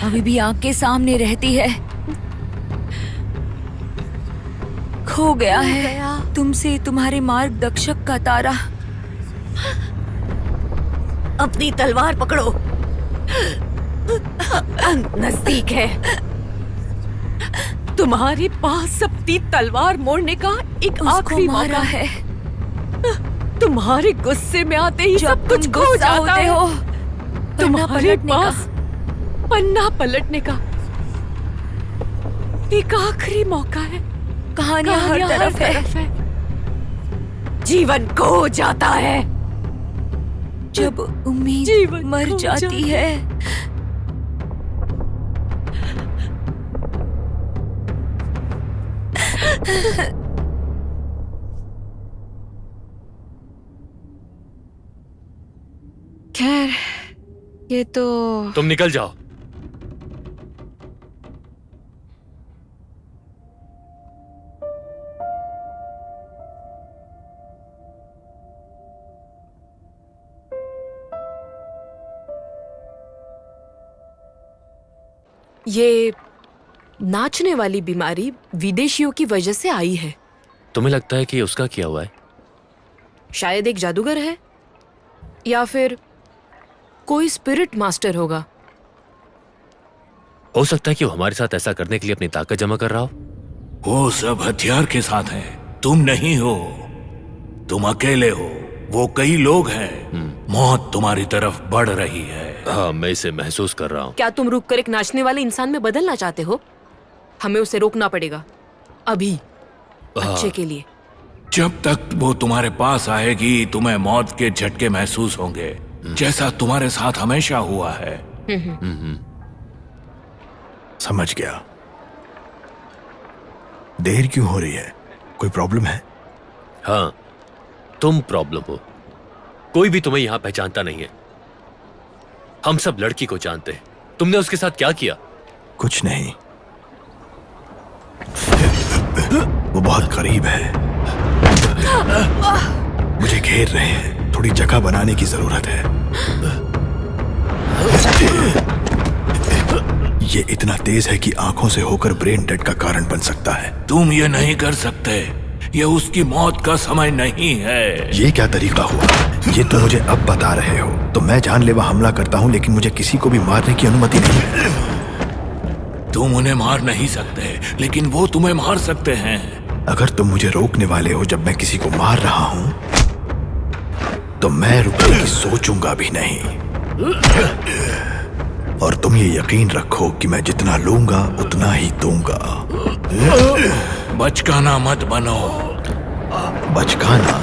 अभी भी आंख के सामने रहती है। खो गया है तुमसे तुम्हारे मार्गदर्शक का तारा। अपनी तलवार पकड़ो, नजदीक है। तुम्हारे पास अपनी तलवार मोड़ने का एक आखिरी मौका है। तुम्हारे गुस्से में आते ही सब कुछ खो जाता है। तुम्हारे पास पन्ना पलटने का एक आखिरी मौका है। कहानियां हर तरफ है। जीवन खो जाता है जब उम्मीद मर जाती है। खैर, ये तो तुम निकल जाओ। ये नाचने वाली बीमारी विदेशियों की वजह से आई है। तुम्हें लगता है कि उसका किया हुआ है? शायद एक जादूगर है या फिर कोई स्पिरिट मास्टर होगा। हो सकता है कि वो हमारे साथ ऐसा करने के लिए अपनी ताकत जमा कर रहा हो। वो सब हथियार के साथ है, तुम नहीं हो। तुम अकेले हो, वो कई लोग हैं। मौत तुम्हारी तरफ बढ़ रही है। हाँ, मैं इसे महसूस कर रहा हूँ। क्या तुम रुककर एक नाचने वाले इंसान में बदलना चाहते हो? हमें उसे रोकना पड़ेगा अभी, अच्छे के लिए। जब तक वो तुम्हारे पास आएगी तुम्हें मौत के झटके महसूस होंगे, जैसा तुम्हारे साथ हमेशा हुआ है। समझ गया। देर क्यों हो रही है? कोई प्रॉब्लम है? हाँ, तुम प्रॉब्लम हो। कोई भी तुम्हें यहाँ पहचानता नहीं है। हम सब लड़की को जानते हैं। तुमने उसके साथ क्या किया? कुछ नहीं, वो बहुत करीब है। मुझे घेर रहे हैं। थोड़ी जगह बनाने की जरूरत है। ये इतना तेज है कि आंखों से होकर ब्रेन डेड का कारण बन सकता है। तुम ये नहीं कर सकते। ये उसकी मौत का समय नहीं है। ये क्या तरीका हुआ? ये तो मुझे अब बता रहे हो। तो मैं जानलेवा हमला करता हूँ, लेकिन मुझे किसी को भी मारने की अनुमति नहीं है। तुम उन्हें मार नहीं सकते, लेकिन वो तुम्हें मार सकते हैं। अगर तुम मुझे रोकने वाले हो जब मैं किसी को मार रहा हूँ, तो मैं रुकने की सोचूंगा भी नहीं। और तुम ये यकीन रखो कि मैं जितना लूंगा उतना ही दूंगा। बचकाना मत बनो। बचकाना?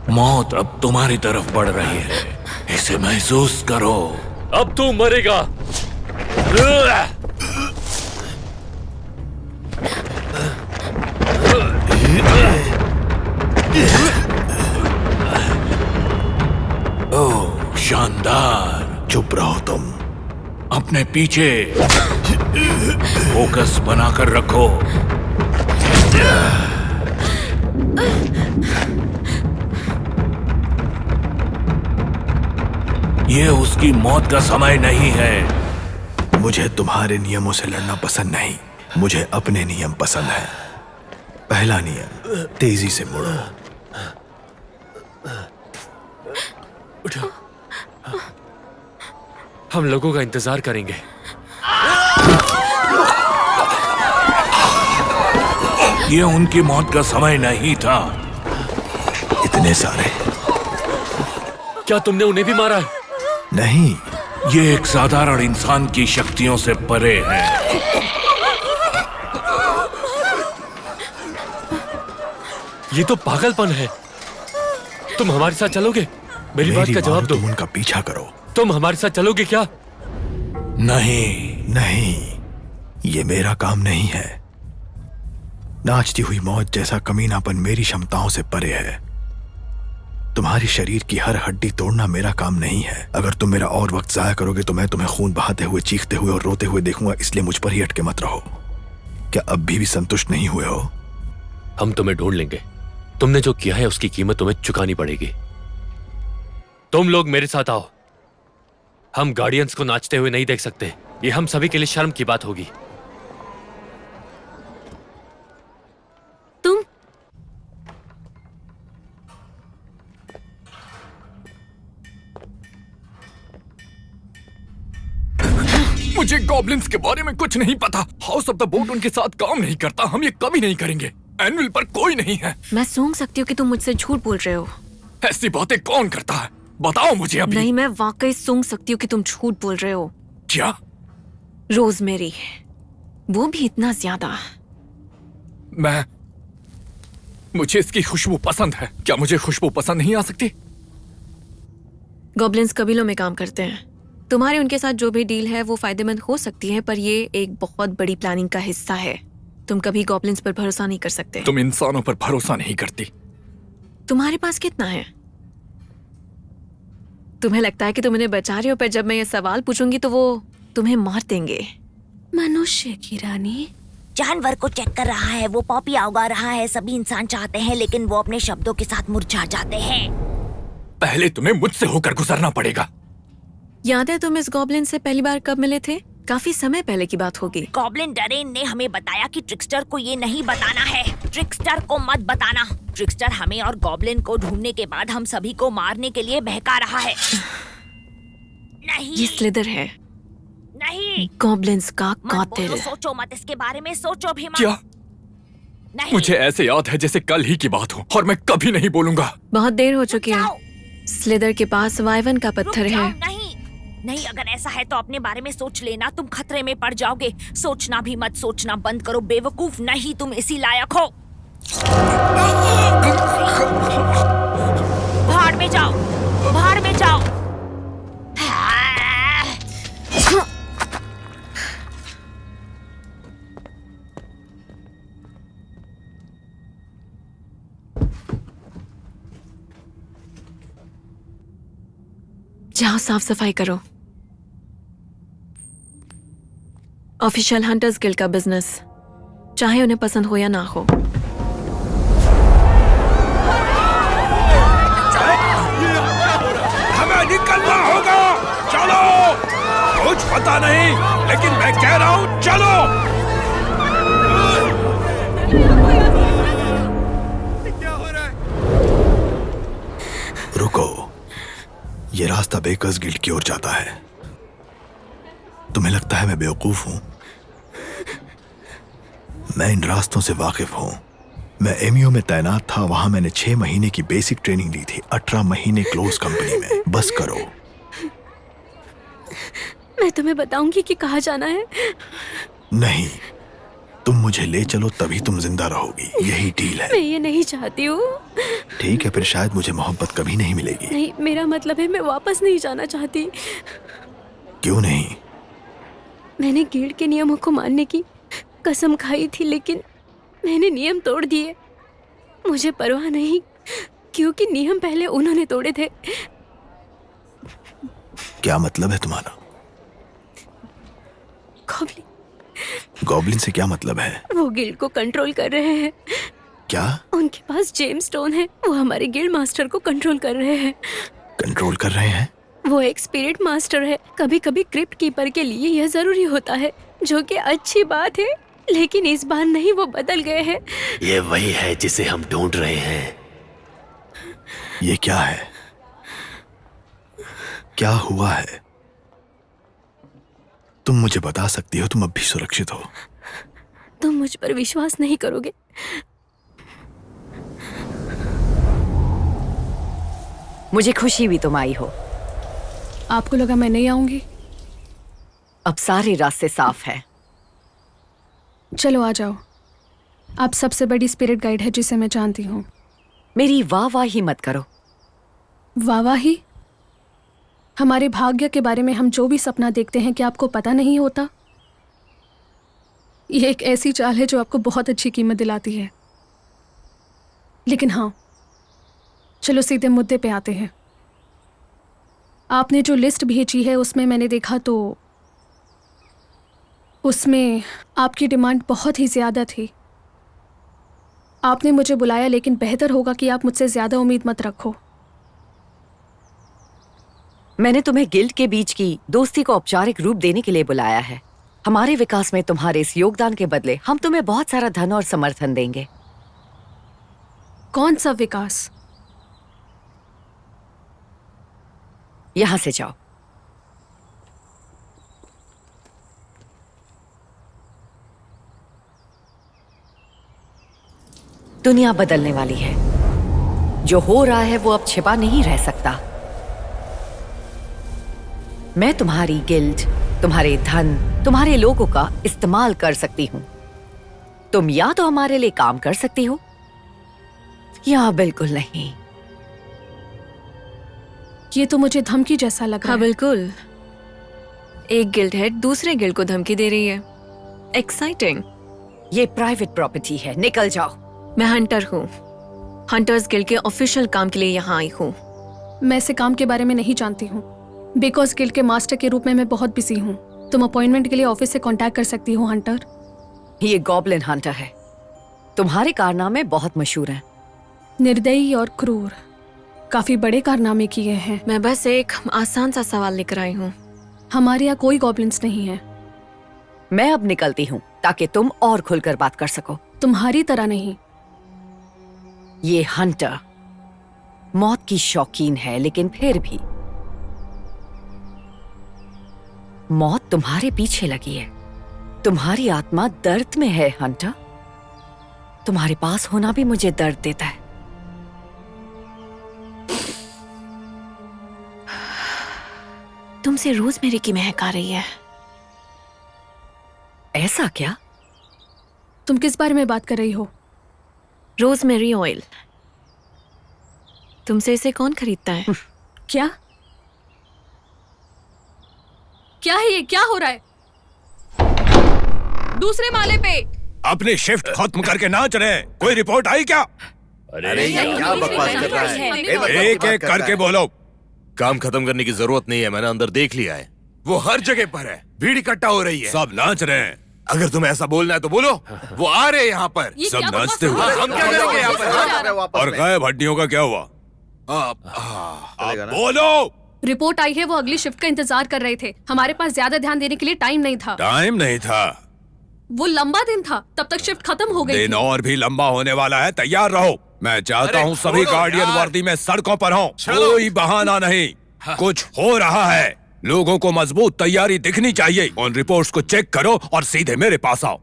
मौत अब तुम्हारी तरफ बढ़ रही है, इसे महसूस करो। अब तू मरेगा। ईमानदार। चुप रहो तुम। अपने पीछे फोकस बनाकर रखो। ये उसकी मौत का समय नहीं है। मुझे तुम्हारे नियमों से लड़ना पसंद नहीं, मुझे अपने नियम पसंद है। पहला नियम, तेजी से मुड़ो। उठो, हम लोगों का इंतजार करेंगे। ये उनकी मौत का समय नहीं था। इतने सारे? क्या तुमने उन्हें भी मारा है? नहीं, ये एक साधारण इंसान की शक्तियों से परे है। ये तो पागलपन है। तुम हमारे साथ चलोगे? मेरी बात का जवाब दो। तुम उनका पीछा करो। तुम हमारे साथ चलोगे क्या? नहीं। नहीं, ये मेरा काम नहीं है। नाचती हुई मौत जैसा कमीनापन मेरी क्षमताओं से परे है। तुम्हारी शरीर की हर हड्डी तोड़ना मेरा काम नहीं है। अगर तुम मेरा और वक्त जाया करोगे तो मैं तुम्हें खून बहाते हुए, चीखते हुए और रोते हुए देखूंगा, इसलिए मुझ पर ही अटके मत रहो। क्या अब भी संतुष्ट नहीं हुए हो? हम तुम्हें ढूंढ लेंगे। तुमने जो किया है उसकी कीमत तुम्हें चुकानी पड़ेगी। तुम लोग मेरे साथ आओ। हम गार्डियंस को नाचते हुए नहीं देख सकते। ये हम सभी के लिए शर्म की बात होगी। तुम मुझे गॉब्लिन्स के बारे में कुछ नहीं पता। हाउस ऑफ द बोट उनके साथ काम नहीं करता। हम ये कभी नहीं करेंगे। एनविल पर कोई नहीं है। मैं सूंघ सकती हूँ कि तुम मुझसे झूठ बोल रहे हो। ऐसी बातें कौन करता है? बताओ मुझे अभी। नहीं, मैं वाकई सूंघ सकती हूँ कि तुम झूठ बोल रहे हो। क्या? रोजमेरी, वो भी इतना ज्यादा? मुझे इसकी खुशबू पसंद है। क्या मुझे खुशबू पसंद नहीं आ सकती? गॉब्लिन्स कबीलों में काम करते हैं। तुम्हारे उनके साथ जो भी डील है वो फायदेमंद हो सकती है, पर ये एक बहुत बड़ी प्लानिंग का हिस्सा है। तुम कभी गॉब्लिन्स पर भरोसा नहीं कर सकते। तुम इंसानों पर भरोसा नहीं करती। तुम्हारे पास कितना है? तुम्हें लगता है कि तुम उन्हें बचा रहे हो, पर जब मैं ये सवाल पूछूंगी तो वो तुम्हें मार देंगे। मनुष्य की रानी जानवर को चेक कर रहा है, वो पॉपी उगा रहा है। सभी इंसान चाहते हैं, लेकिन वो अपने शब्दों के साथ मुरझा जाते हैं। पहले तुम्हें मुझसे होकर गुजरना पड़ेगा। याद है तुम इस गॉब्लिन से पहली बार कब मिले थे? काफी समय पहले की बात होगी। गॉब्लिन डरेन ने हमें बताया कि ट्रिक्स्टर को ये नहीं बताना है। ट्रिक्स्टर को मत बताना। ट्रिक्स्टर हमें और गॉब्लिन को ढूंढने के बाद हम सभी को मारने के लिए बहका रहा है। नहीं, ये स्लिदर है। नहीं, गॉब्लिन्स का मत कातिल। बोलो, सोचो मत, इसके बारे में सोचो भी मत। क्या? नहीं, मुझे ऐसे याद है जैसे कल ही की बात हो, और मैं कभी नहीं बोलूंगा। बहुत देर हो चुकी है। स्लिदर के पास वाइवन का पत्थर रुक जाओ, है। नहीं नहीं, अगर ऐसा है तो अपने बारे में सोच लेना। तुम खतरे में पड़ जाओगे। सोचना भी मत, सोचना बंद करो। बेवकूफ, नहीं तुम इसी लायक हो। भाड़ में जाओ, भाड़ में जाओ। जाओ साफ सफाई करो। ऑफिशियल हंटर्स गिल्ड का बिजनेस, चाहे उन्हें पसंद हो या ना हो। हमें निकलना होगा। चलो। कुछ पता नहीं, लेकिन मैं कह रहा हूँ चलो। क्या हो रहा है? रुको, ये रास्ता बेकर्स गिल्ड की ओर जाता है। तुम्हें लगता है मैं बेवकूफ हूं? मैं इन रास्तों से वाकिफ हूं। मैं एमयू में तैनात था, वहां मैंने 6 महीने की बेसिक ट्रेनिंग ली थी। 18 महीने क्लोज कंपनी में। बस करो। मैं तुम्हें बताऊंगी कि कहाँ जाना है। नहीं, तुम मुझे ले चलो, तभी तुम जिंदा रहोगी। यही डील है। मैं ये नहीं चाहती हूँ। ठीक है, फिर शायद मुझे मोहब्बत कभी नहीं मिलेगी। नहीं, मेरा मतलब है मैं वापस नहीं जाना चाहती। क्यों नहीं? मैंने गिल्ड के नियमों को मानने की कसम खाई थी, लेकिन मैंने नियम तोड़ दिए। मुझे परवाह नहीं, क्योंकि नियम पहले उन्होंने तोड़े थे। क्या मतलब है तुम्हारा? गॉब्लिन गॉब्लिन से क्या मतलब है? वो गिल्ड को कंट्रोल कर रहे हैं। क्या उनके पास जेम्स स्टोन है, वो हमारे गिल्ड मास्टर को कंट्रोल कर रहे हैं। कंट्रोल कर रहे हैं? वो एक स्पिरिट मास्टर है। कभी कभी क्रिप्ट कीपर के लिए यह जरूरी होता है, जो कि अच्छी बात है, लेकिन इस बार नहीं, वो बदल गए हैं। ये वही है जिसे हम ढूंढ रहे हैं। ये क्या है? क्या हुआ है? तुम मुझे बता सकती हो? तुम अब भी सुरक्षित हो? तुम मुझ पर विश्वास नहीं करोगे। मुझे खुशी भी तुम आई हो। आपको लगा मैं नहीं आऊंगी? अब सारे रास्ते साफ है। चलो आ जाओ। आप सबसे बड़ी स्पिरिट गाइड है जिसे मैं जानती हूँ। मेरी वाह वाह ही मत करो। वाह वाह ही? हमारे भाग्य के बारे में हम जो भी सपना देखते हैं, क्या आपको पता नहीं होता? ये एक ऐसी चाल है जो आपको बहुत अच्छी कीमत दिलाती है। लेकिन हाँ, चलो सीधे मुद्दे पे आते हैं। आपने जो लिस्ट भेजी है उसमें मैंने देखा तो उसमें आपकी डिमांड बहुत ही ज़्यादा थी। आपने मुझे बुलाया, लेकिन बेहतर होगा कि आप मुझसे ज़्यादा उम्मीद मत रखो। मैंने तुम्हें गिल्ड के बीच की दोस्ती को औपचारिक रूप देने के लिए बुलाया है। हमारे विकास में तुम्हारे इस योगदान के बदले हम तुम्हें बहुत सारा धन और समर्थन देंगे। कौन सा विकास? यहां से जाओ। दुनिया बदलने वाली है। जो हो रहा है वो अब छिपा नहीं रह सकता। मैं तुम्हारी गिल्ड, तुम्हारे धन, तुम्हारे लोगों का इस्तेमाल कर सकती हूं। तुम या तो हमारे लिए काम कर सकती हो या बिल्कुल नहीं। ये तो मुझे धमकी जैसा लग रहा हाँ है। बिल्कुल। एक गिल्ड हेड दूसरे गिल्ड को धमकी दे रही है। एक्साइटिंग। ये प्राइवेट प्रॉपर्टी है, निकल जाओ। मैं हंटर हूँ। हंटर्स गिल्ड के ऑफिशियल काम के लिए यहाँ आई हूँ। मैं ऐसे काम के बारे में नहीं जानती हूँ। बिकॉज गिल्ड के मास्टर के रूप में मैं बहुत बिजी हूँ। तुम अपॉइंटमेंट के लिए ऑफिस से कांटेक्ट कर सकती हो हंटर। ये गॉब्लिन हंटर है। तुम्हारे कारनामे बहुत मशहूर हैं। निर्दयी और क्रूर, काफी बड़े कारनामे किए हैं। मैं बस एक आसान सा सवाल लेकर आई हूँ। हमारे यहाँ कोई गॉब्लिन्स नहीं है। मैं अब निकलती हूँ ताकि तुम और खुलकर बात कर सको। तुम्हारी तरह नहीं। ये हंटर मौत की शौकीन है, लेकिन फिर भी मौत तुम्हारे पीछे लगी है। तुम्हारी आत्मा दर्द में है हंटर। तुम्हारे पास होना भी मुझे दर्द देता है। तुमसे रोजमेरी की महक आ रही है। ऐसा क्या? तुम किस बारे में बात कर रही हो? Rosemary oil. तुमसे इसे कौन खरीदता है? क्या? क्या है ये? क्या हो रहा है? दूसरे माले पे। अपनी शिफ्ट खत्म करके नाच रहे हैं। कोई रिपोर्ट आई क्या? अरे ये क्या बकवास कर रहा है? एक एक करके बोलो। काम खत्म करने की जरूरत नहीं है, मैंने अंदर देख लिया है। वो हर जगह पर है, भीड़ इकट्ठा हो रही है, सब नाच रहे हैं। अगर तुम्हें ऐसा बोलना है तो बोलो। वो आ रहे हैं यहाँ पर, ये सब क्या नाचते हुए। हम क्या करेंगे यहाँ पर? और गायब हड्डियों का क्या हुआ? अब बोलो। रिपोर्ट आई है, वो अगली शिफ्ट का इंतजार कर रहे थे। हमारे पास ज्यादा ध्यान देने के लिए टाइम नहीं था। टाइम नहीं था? वो लंबा दिन था, तब तक शिफ्ट खत्म हो गई दिन थी। और भी लंबा होने वाला है, तैयार रहो। मैं चाहता हूँ सभी गार्डियन वर्दी में सड़कों पर हों। कोई बहाना नहीं। कुछ हो रहा है। लोगों को मजबूत तैयारी दिखनी चाहिए। उन रिपोर्ट्स को चेक करो और सीधे मेरे पास आओ।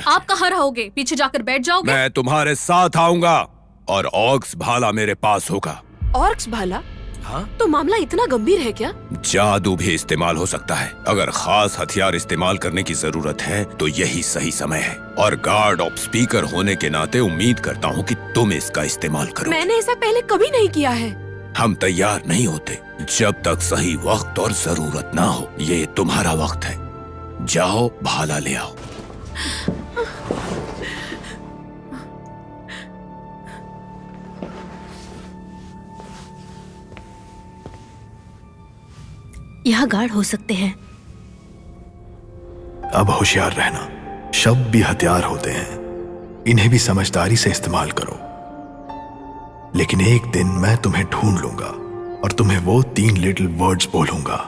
आप कहाँ रहोगे? पीछे जाकर बैठ जाओगे? मैं तुम्हारे साथ आऊंगा और ऑक्स भाला मेरे पास होगा। ऑर्क्स भाला? हाँ? तो मामला इतना गंभीर है क्या? जादू भी इस्तेमाल हो सकता है। अगर खास हथियार इस्तेमाल करने की जरूरत है तो यही सही समय है। और गार्ड ऑफ स्पीकर होने के नाते उम्मीद करता हूँ कि तुम इसका इस्तेमाल करो। मैंने ऐसा पहले कभी नहीं किया है। हम तैयार नहीं होते जब तक सही वक्त और जरूरत ना हो। ये तुम्हारा वक्त है। जाओ भाला ले आओ। यहाँ गार्ड हो सकते हैं। अब होशियार रहना, शब्द भी हथियार होते हैं, इन्हें भी समझदारी से इस्तेमाल करो। लेकिन एक दिन मैं तुम्हें ढूंढ लूंगा और तुम्हें वो 3 लिटिल वर्ड्स बोलूंगा।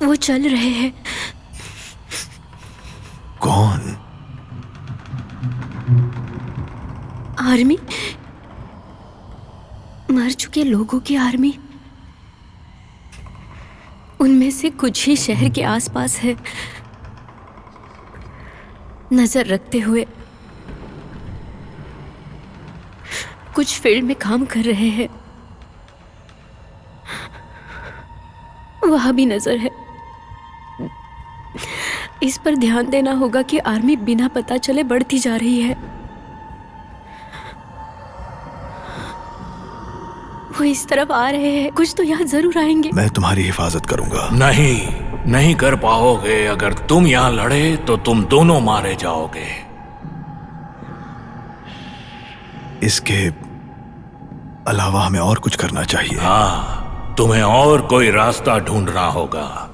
वो चल रहे हैं। कौन? आर्मी, मर चुके लोगों की आर्मी। उनमें से कुछ ही शहर के आसपास है। नजर रखते हुए कुछ फील्ड में काम कर रहे हैं। वहां भी नजर है। इस पर ध्यान देना होगा कि आर्मी बिना पता चले बढ़ती जा रही है। वो इस तरफ आ रहे हैं, कुछ तो यहाँ जरूर आएंगे। मैं तुम्हारी हिफाजत करूंगा। नहीं कर पाओगे। अगर तुम यहाँ लड़े तो तुम दोनों मारे जाओगे। इसके अलावा हमें और कुछ करना चाहिए। हाँ, तुम्हें और कोई रास्ता ढूंढना होगा।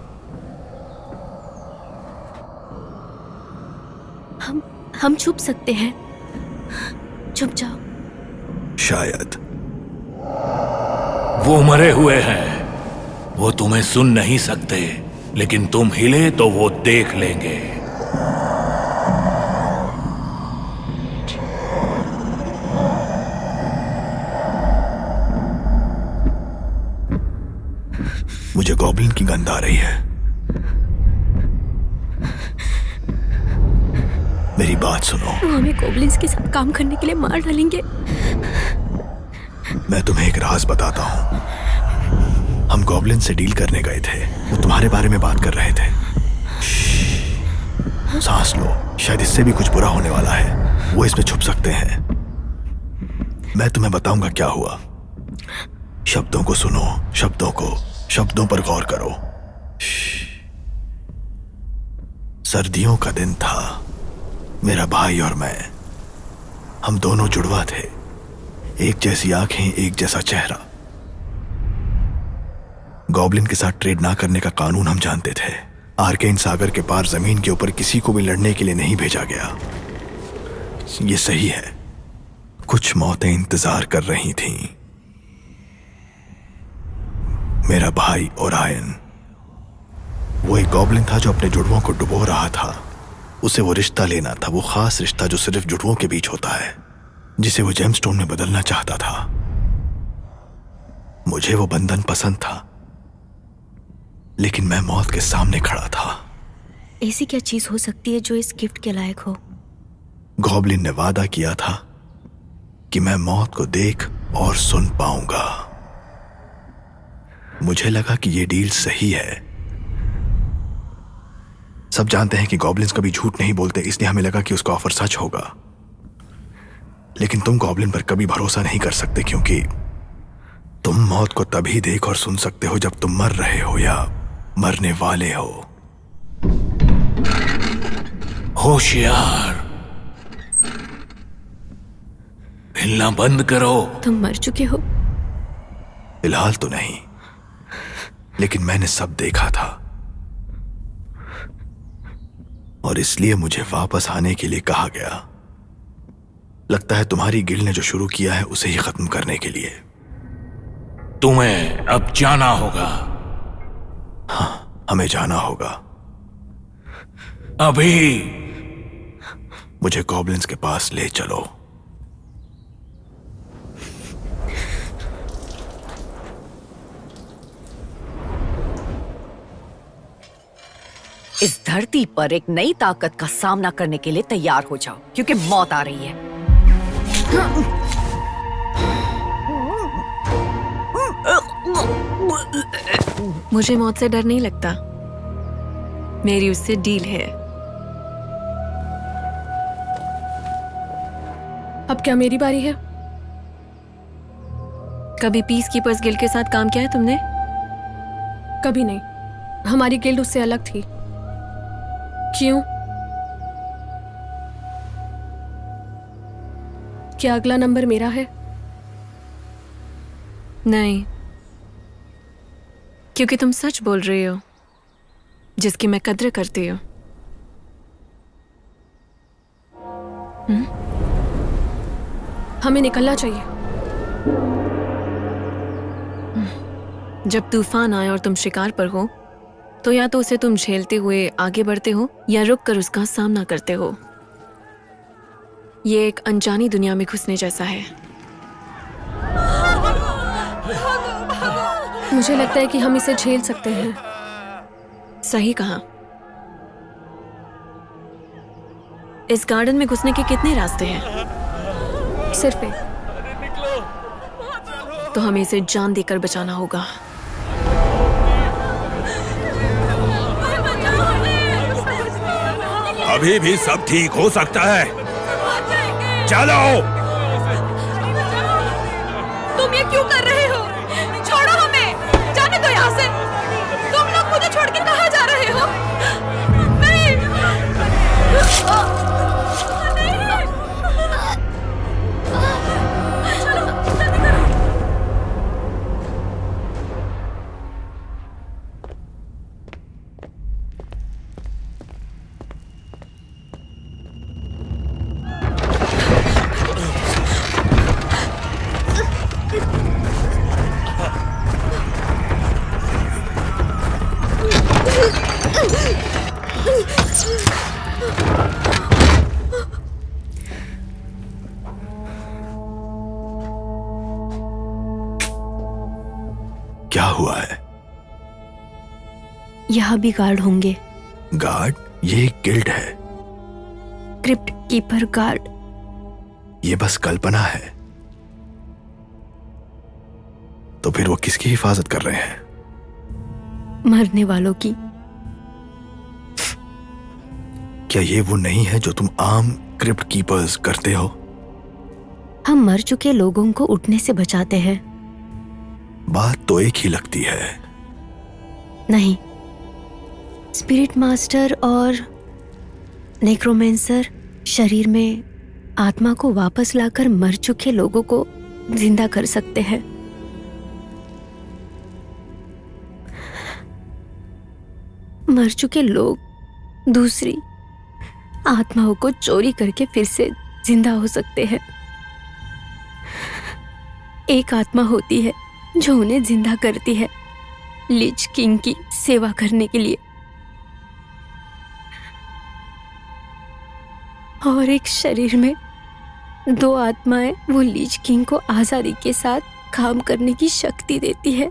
हम छुप सकते हैं। छुप जाओ। शायद वो मरे हुए हैं, वो तुम्हें सुन नहीं सकते, लेकिन तुम हिले तो वो देख लेंगे। मुझे गॉब्लिन की गंध आ रही है। मेरी बात सुनो। वो हमें गॉब्लिन्स के साथ काम करने के लिए मार डालेंगे। मैं तुम्हें एक राज बताता हूं। हम गॉब्लिन से डील करने गए थे। वो तुम्हारे बारे में बात कर रहे थे। सांस लो, शायद इससे भी कुछ बुरा होने वाला है। वो इसमें छुप सकते हैं। मैं तुम्हें बताऊंगा क्या हुआ। शब्दों को सुनो, शब्दों पर गौर करो। सर्दियों का दिन था। मेरा भाई और मैं, हम दोनों जुड़वा थे। एक जैसी आंखें, एक जैसा चेहरा। गॉब्लिन के साथ ट्रेड ना करने का कानून हम जानते थे। आर्केन सागर के पार जमीन के ऊपर किसी को भी लड़ने के लिए नहीं भेजा गया। ये सही है। कुछ मौतें इंतजार कर रही थीं। मेरा भाई ओरायन, वो एक गॉब्लिन था जो अपने जुड़वों को डुबो रहा था। उसे वो रिश्ता लेना था, वो खास रिश्ता जो सिर्फ जुड़वों के बीच होता है, जिसे वो जेमस्टोन में बदलना चाहता था। मुझे वो बंधन पसंद था, लेकिन मैं मौत के सामने खड़ा था। ऐसी क्या चीज हो सकती है जो इस गिफ्ट के लायक हो? गॉब्लिन ने वादा किया था कि मैं मौत को देख और सुन पाऊंगा। मुझे लगा कि यह डील सही है। सब जानते हैं कि गॉब्लिन्स कभी झूठ नहीं बोलते, इसलिए हमें लगा कि उसका ऑफर सच होगा। लेकिन तुम गॉब्लिन पर कभी भरोसा नहीं कर सकते, क्योंकि तुम मौत को तभी देख और सुन सकते हो जब तुम मर रहे हो या मरने वाले हो। होशियार, हिलना बंद करो। तुम मर चुके हो? फिलहाल तो नहीं, लेकिन मैंने सब देखा था और इसलिए मुझे वापस आने के लिए कहा गया। लगता है तुम्हारी गिल्ड ने जो शुरू किया है उसे ही खत्म करने के लिए। तुम्हें अब जाना होगा। हाँ, हमें जाना होगा। अभी मुझे गॉब्लिन्स के पास ले चलो। इस धरती पर एक नई ताकत का सामना करने के लिए तैयार हो जाओ, क्योंकि मौत आ रही है। मुझे मौत से डर नहीं लगता, मेरी उससे डील है। अब क्या मेरी बारी है? कभी पीस कीपर्स गिल्ड के साथ काम किया है तुमने? कभी नहीं। हमारी गिल्ड उससे अलग थी। क्यों? क्या अगला नंबर मेरा है? नहीं, क्योंकि तुम सच बोल रही हो, जिसकी मैं कद्र करती हूँ। हमें निकलना चाहिए। जब तूफान आए और तुम शिकार पर हो, तो या तो उसे तुम झेलते हुए आगे बढ़ते हो या रुक कर उसका सामना करते हो। ये एक अनजानी दुनिया में घुसने जैसा है। मुझे लगता है कि हम इसे झेल सकते हैं। सही कहा। इस गार्डन में घुसने के कितने रास्ते हैं? सिर्फ एक। तो हमें इसे जान देकर बचाना होगा। अभी भी सब ठीक हो सकता है। चलो। तुम ये क्यों कर रहे हो? छोड़ो हमें, जाने दो यहाँ से। तुम लोग मुझे छोड़ के कहाँ जा रहे हो? नहीं। क्या हुआ है? यहाँ भी गार्ड होंगे। गार्ड? ये एक गिल्ड है। Crypt keeper guard. ये बस कल्पना है। तो फिर वो किसकी हिफाजत कर रहे हैं? मरने वालों की। क्या ये वो नहीं है जो तुम आम क्रिप्ट कीपर्स करते हो? हम मर चुके लोगों को उठने से बचाते हैं। बात तो एक ही लगती है। नहीं, स्पिरिट मास्टर और नेक्रोमेंसर शरीर में आत्मा को वापस लाकर मर चुके लोगों को जिंदा कर सकते हैं। मर चुके लोग दूसरी आत्माओं को चोरी करके फिर से जिंदा हो सकते हैं। एक आत्मा होती है जो उन्हें जिंदा करती है, लीच किंग की सेवा करने के लिए। और एक शरीर में दो आत्माएं वो लीच किंग को आजादी के साथ काम करने की शक्ति देती है।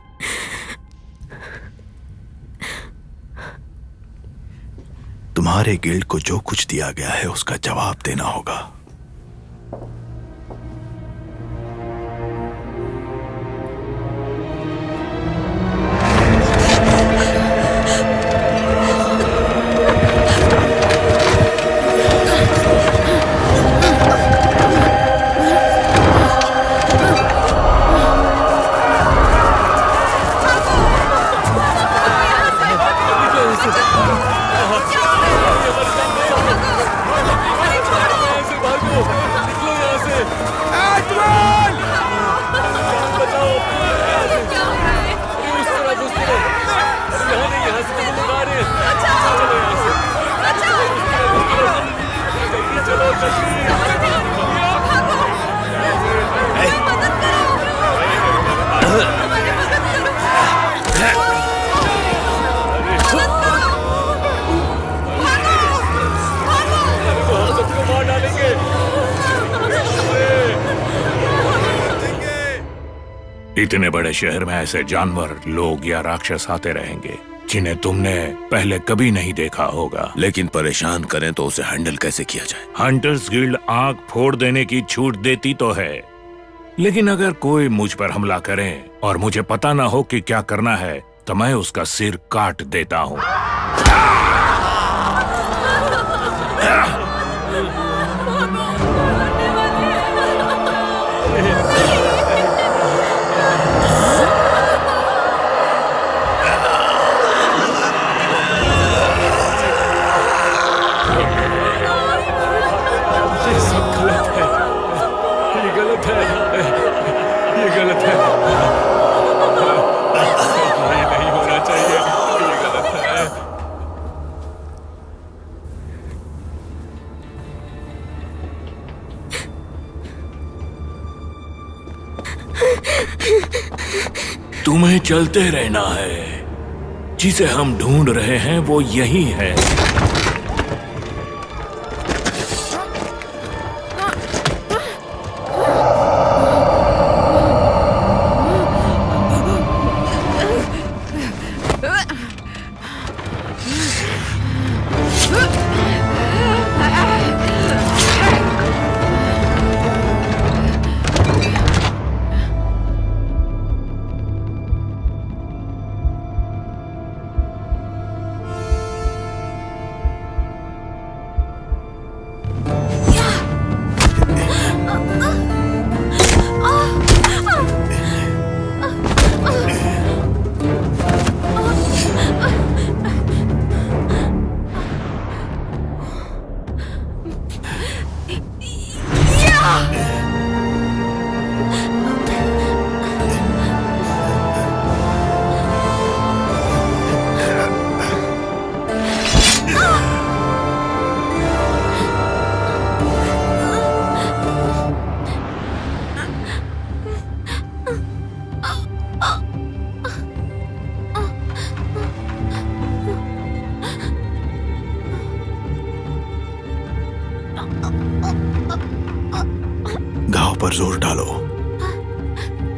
तुम्हारे गिल्ड को जो कुछ दिया गया है उसका जवाब देना होगा। इतने बड़े शहर में ऐसे जानवर, लोग या राक्षस आते रहेंगे जिन्हें तुमने पहले कभी नहीं देखा होगा। लेकिन परेशान करें तो उसे हैंडल कैसे किया जाए? हंटर्स गिल्ड आंख फोड़ देने की छूट देती तो है, लेकिन अगर कोई मुझ पर हमला करे और मुझे पता ना हो कि क्या करना है तो मैं उसका सिर काट देता हूँ। तुम्हें चलते रहना है। जिसे हम ढूंढ रहे हैं वो यही है। घाव पर जोर डालो,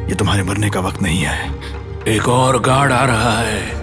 ये तुम्हारे मरने का वक्त नहीं है। एक और गार्ड आ रहा है।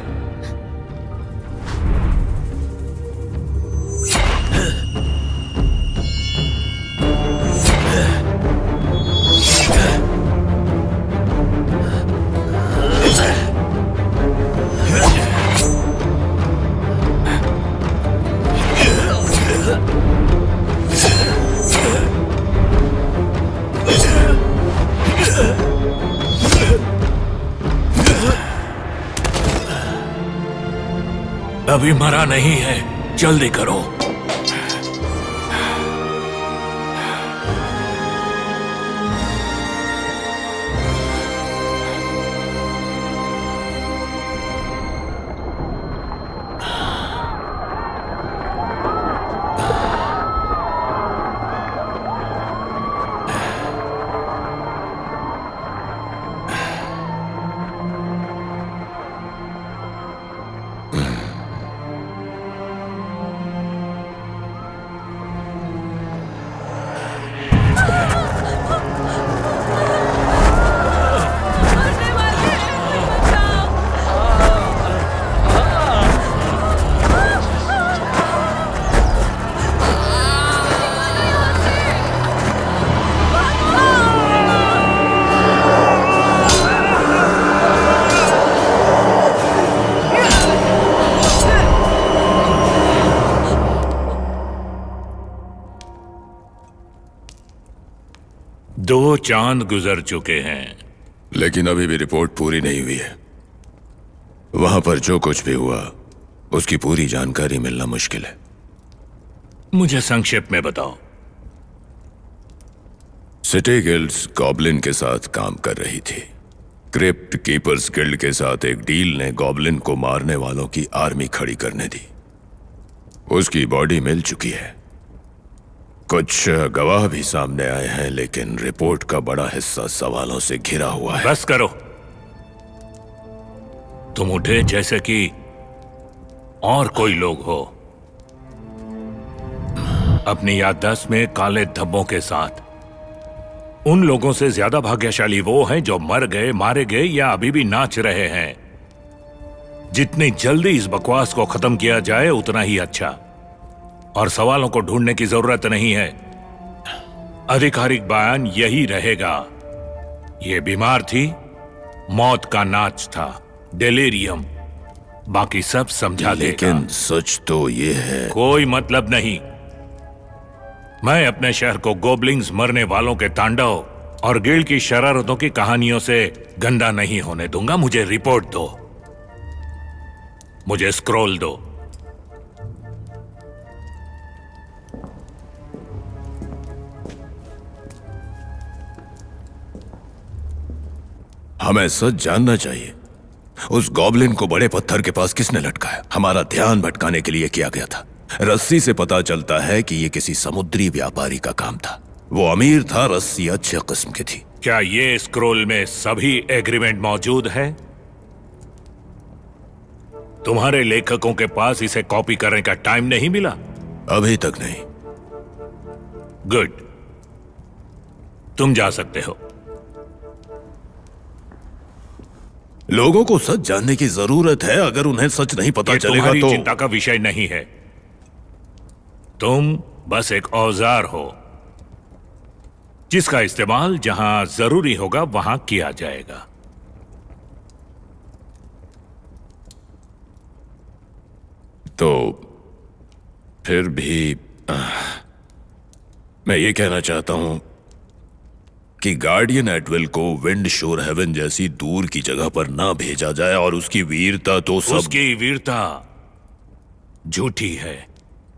अभी मरा नहीं है, जल्दी करो। दो चांद गुजर चुके हैं, लेकिन अभी भी रिपोर्ट पूरी नहीं हुई है। वहां पर जो कुछ भी हुआ उसकी पूरी जानकारी मिलना मुश्किल है। मुझे संक्षेप में बताओ। सिटी गिल्ड्स गॉब्लिन के साथ काम कर रही थी। क्रिप्ट कीपर्स गिल्ड के साथ एक डील ने गॉब्लिन को मारने वालों की आर्मी खड़ी करने दी। उसकी बॉडी मिल चुकी है। कुछ गवाह भी सामने आए हैं, लेकिन रिपोर्ट का बड़ा हिस्सा सवालों से घिरा हुआ है। बस करो। तुम उठे जैसे कि और कोई लोग हो, अपनी याददाश्त में काले धब्बों के साथ उन लोगों से ज्यादा भाग्यशाली वो हैं जो मर गए, मारे गए या अभी भी नाच रहे हैं। जितनी जल्दी इस बकवास को खत्म किया जाए उतना ही अच्छा। और सवालों को ढूंढने की जरूरत नहीं है। आधिकारिक बयान यही रहेगा। ये बीमार थी, मौत का नाच था, डेलीरियम। बाकी सब समझा देगा। लेकिन सच तो ये है। कोई मतलब नहीं। मैं अपने शहर को गोबलिंग्स, मरने वालों के तांडव और गिल्ड की शरारतों की कहानियों से गंदा नहीं होने दूंगा। मुझे रिपोर्ट दो, मुझे स्क्रॉल दो। हमें सच जानना चाहिए। उस गॉब्लिन को बड़े पत्थर के पास किसने लटकाया? हमारा ध्यान भटकाने के लिए किया गया था। रस्सी से पता चलता है कि यह किसी समुद्री व्यापारी का काम था। वो अमीर था, रस्सी अच्छे किस्म की थी। क्या ये स्क्रॉल में सभी एग्रीमेंट मौजूद है? तुम्हारे लेखकों के पास इसे कॉपी करने का टाइम नहीं मिला? अभी तक नहीं। गुड, तुम जा सकते हो। लोगों को सच जानने की जरूरत है। अगर उन्हें सच नहीं पता चलेगा तुम्हारी तो चिंता का विषय नहीं है। तुम बस एक औजार हो जिसका इस्तेमाल जहां जरूरी होगा वहां किया जाएगा। तो फिर भी मैं ये कहना चाहता हूं कि गार्डियन एटवेल को विंड शोर हेवन जैसी दूर की जगह पर ना भेजा जाए। और उसकी वीरता तो सब। उसकी वीरता झूठी है।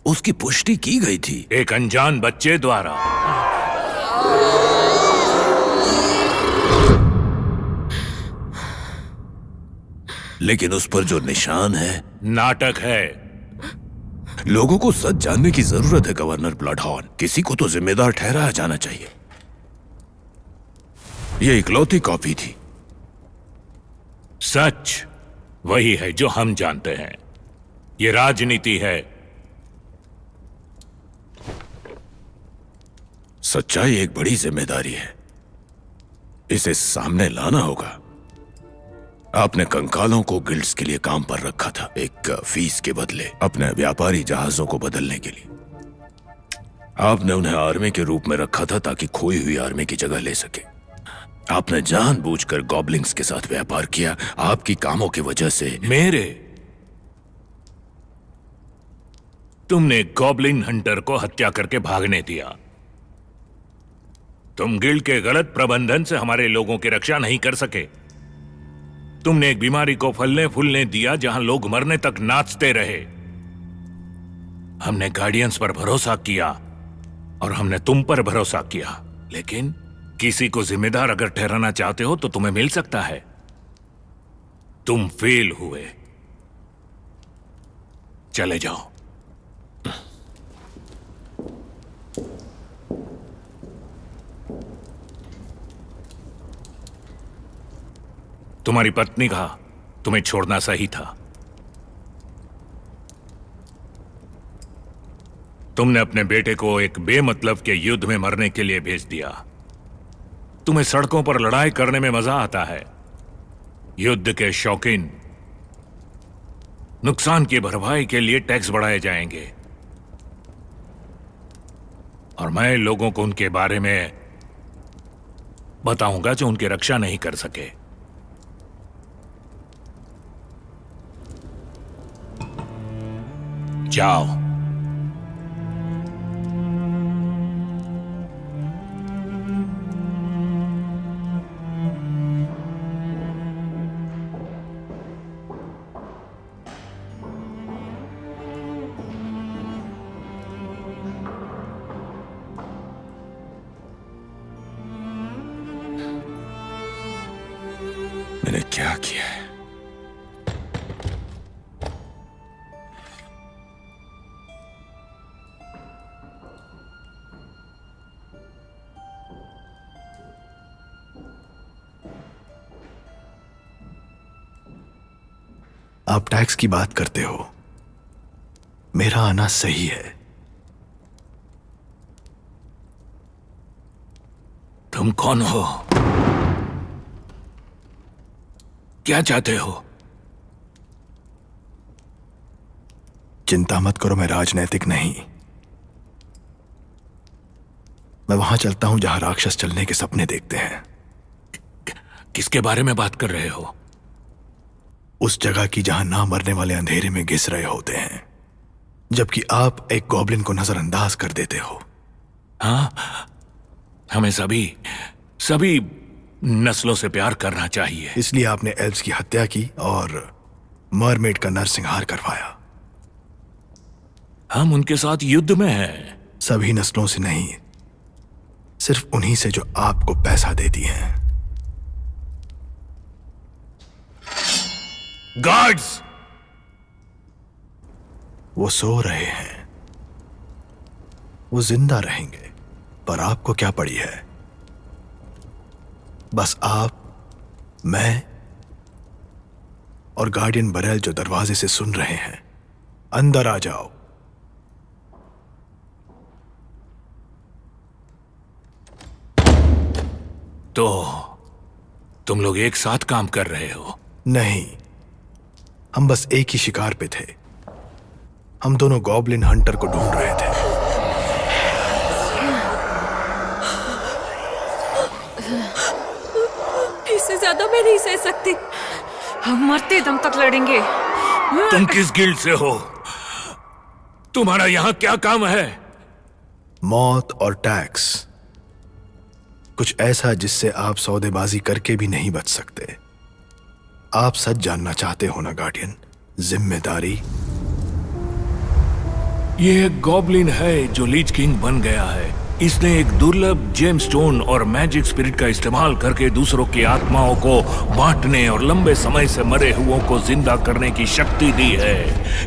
उसकी पुष्टि की गई थी एक अनजान बच्चे द्वारा। लेकिन उस पर जो निशान है नाटक है। लोगों को सच जानने की जरूरत है गवर्नर ब्लडहॉर्न। किसी को तो जिम्मेदार ठहराया जाना चाहिए। यह इकलौती कॉपी थी। सच वही है जो हम जानते हैं। यह राजनीति है। सच्चाई एक बड़ी जिम्मेदारी है। इसे सामने लाना होगा। आपने कंकालों को गिल्ड्स के लिए काम पर रखा था, एक फीस के बदले, अपने व्यापारी जहाजों को बदलने के लिए। आपने उन्हें आर्मी के रूप में रखा था ताकि खोई हुई आर्मी की जगह ले सके। आपने जानबूझकर गॉबलिंग्स के साथ व्यापार किया। आपकी कामों की वजह से मेरे तुमने गॉबलिन हंटर को हत्या करके भागने दिया। तुम गिल्ड के गलत प्रबंधन से हमारे लोगों की रक्षा नहीं कर सके। तुमने एक बीमारी को फलने फूलने दिया जहां लोग मरने तक नाचते रहे। हमने गार्डियंस पर भरोसा किया और हमने तुम पर भरोसा किया। लेकिन किसी को जिम्मेदार अगर ठहराना चाहते हो तो तुम्हें मिल सकता है। तुम फेल हुए। चले जाओ। तुम्हारी पत्नी का तुम्हें छोड़ना सही था। तुमने अपने बेटे को एक बेमतलब के युद्ध में मरने के लिए भेज दिया। तुम्हें सड़कों पर लड़ाई करने में मजा आता है। युद्ध के शौकीन। नुकसान की भरपाई के लिए टैक्स बढ़ाए जाएंगे और मैं लोगों को उनके बारे में बताऊंगा जो उनकी रक्षा नहीं कर सके। जाओ। मैंने क्या किया है? आप टैक्स की बात करते हो। मेरा आना सही है। तुम तुम कौन हो? क्या चाहते हो? चिंता मत करो, मैं राजनैतिक नहीं। मैं वहां चलता हूं जहां राक्षस चलने के सपने देखते हैं। किसके बारे में बात कर रहे हो? उस जगह की जहां ना मरने वाले अंधेरे में घिस रहे होते हैं, जबकि आप एक गॉब्लिन को नजरअंदाज कर देते हो। हाँ, हमें सभी नस्लों से प्यार करना चाहिए। इसलिए आपने एल्व्स की हत्या की और मरमेड का नरसंहार करवाया। हम उनके साथ युद्ध में हैं। सभी नस्लों से नहीं, सिर्फ उन्हीं से जो आपको पैसा देती हैं। गार्ड्स! वो सो रहे हैं, वो जिंदा रहेंगे, पर आपको क्या पड़ी है? बस आप, मैं और गार्डियन बरेल जो दरवाजे से सुन रहे हैं, अंदर आ जाओ। तो तुम लोग एक साथ काम कर रहे हो? नहीं, हम बस एक ही शिकार पे थे। हम दोनों गॉब्लिन हंटर को ढूंढ रहे थे। इससे ज्यादा मैं नहीं सह सकती। हम मरते दम तक लड़ेंगे। तुम किस गिल्ड से हो? तुम्हारा यहां क्या काम है? मौत और टैक्स, कुछ ऐसा जिससे आप सौदेबाजी करके भी नहीं बच सकते। आप सच जानना चाहते हो ना गार्डियन? जिम्मेदारी। ये एक गॉब्लिन है जो लीच किंग बन गया है। इसने एक दुर्लभ जेमस्टोन और मैजिक स्पिरिट का इस्तेमाल करके दूसरों की आत्माओं को बांटने और लंबे समय से मरे हुओं को जिंदा करने की शक्ति दी है।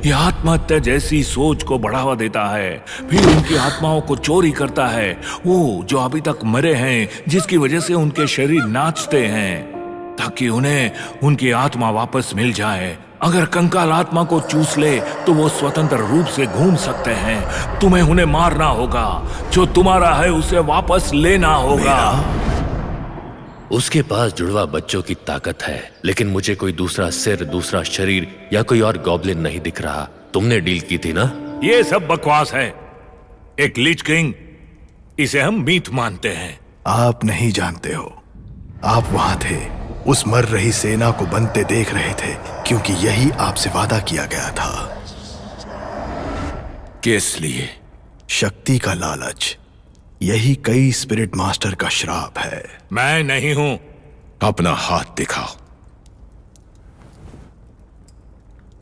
यह आत्महत्या जैसी सोच को बढ़ावा देता है, फिर उनकी आत्माओं को चोरी करता है, वो जो अभी तक मरे हैं, जिसकी वजह से उनके शरीर नाचते हैं, ताकि उन्हें उनकी आत्मा वापस मिल जाए। अगर कंकाल आत्मा को चूस ले तो वो स्वतंत्र रूप से घूम सकते हैं। तुम्हें उन्हें मारना होगा। जो तुम्हारा है उसे वापस लेना होगा। उसके पास जुड़वा बच्चों की ताकत है, लेकिन मुझे कोई दूसरा सिर, दूसरा शरीर या कोई और गॉब्लिन नहीं दिख रहा। तुमने डील की थी ना? ये सब बकवास है। एक लीच किंग, इसे हम मीट मानते हैं। आप नहीं जानते हो, आप वहां थे, उस मर रही सेना को बनते देख रहे थे, क्योंकि यही आपसे वादा किया गया था। किस लिए? शक्ति का लालच। यही कई स्पिरिट मास्टर का श्राप है। मैं नहीं हूं। अपना हाथ दिखाओ।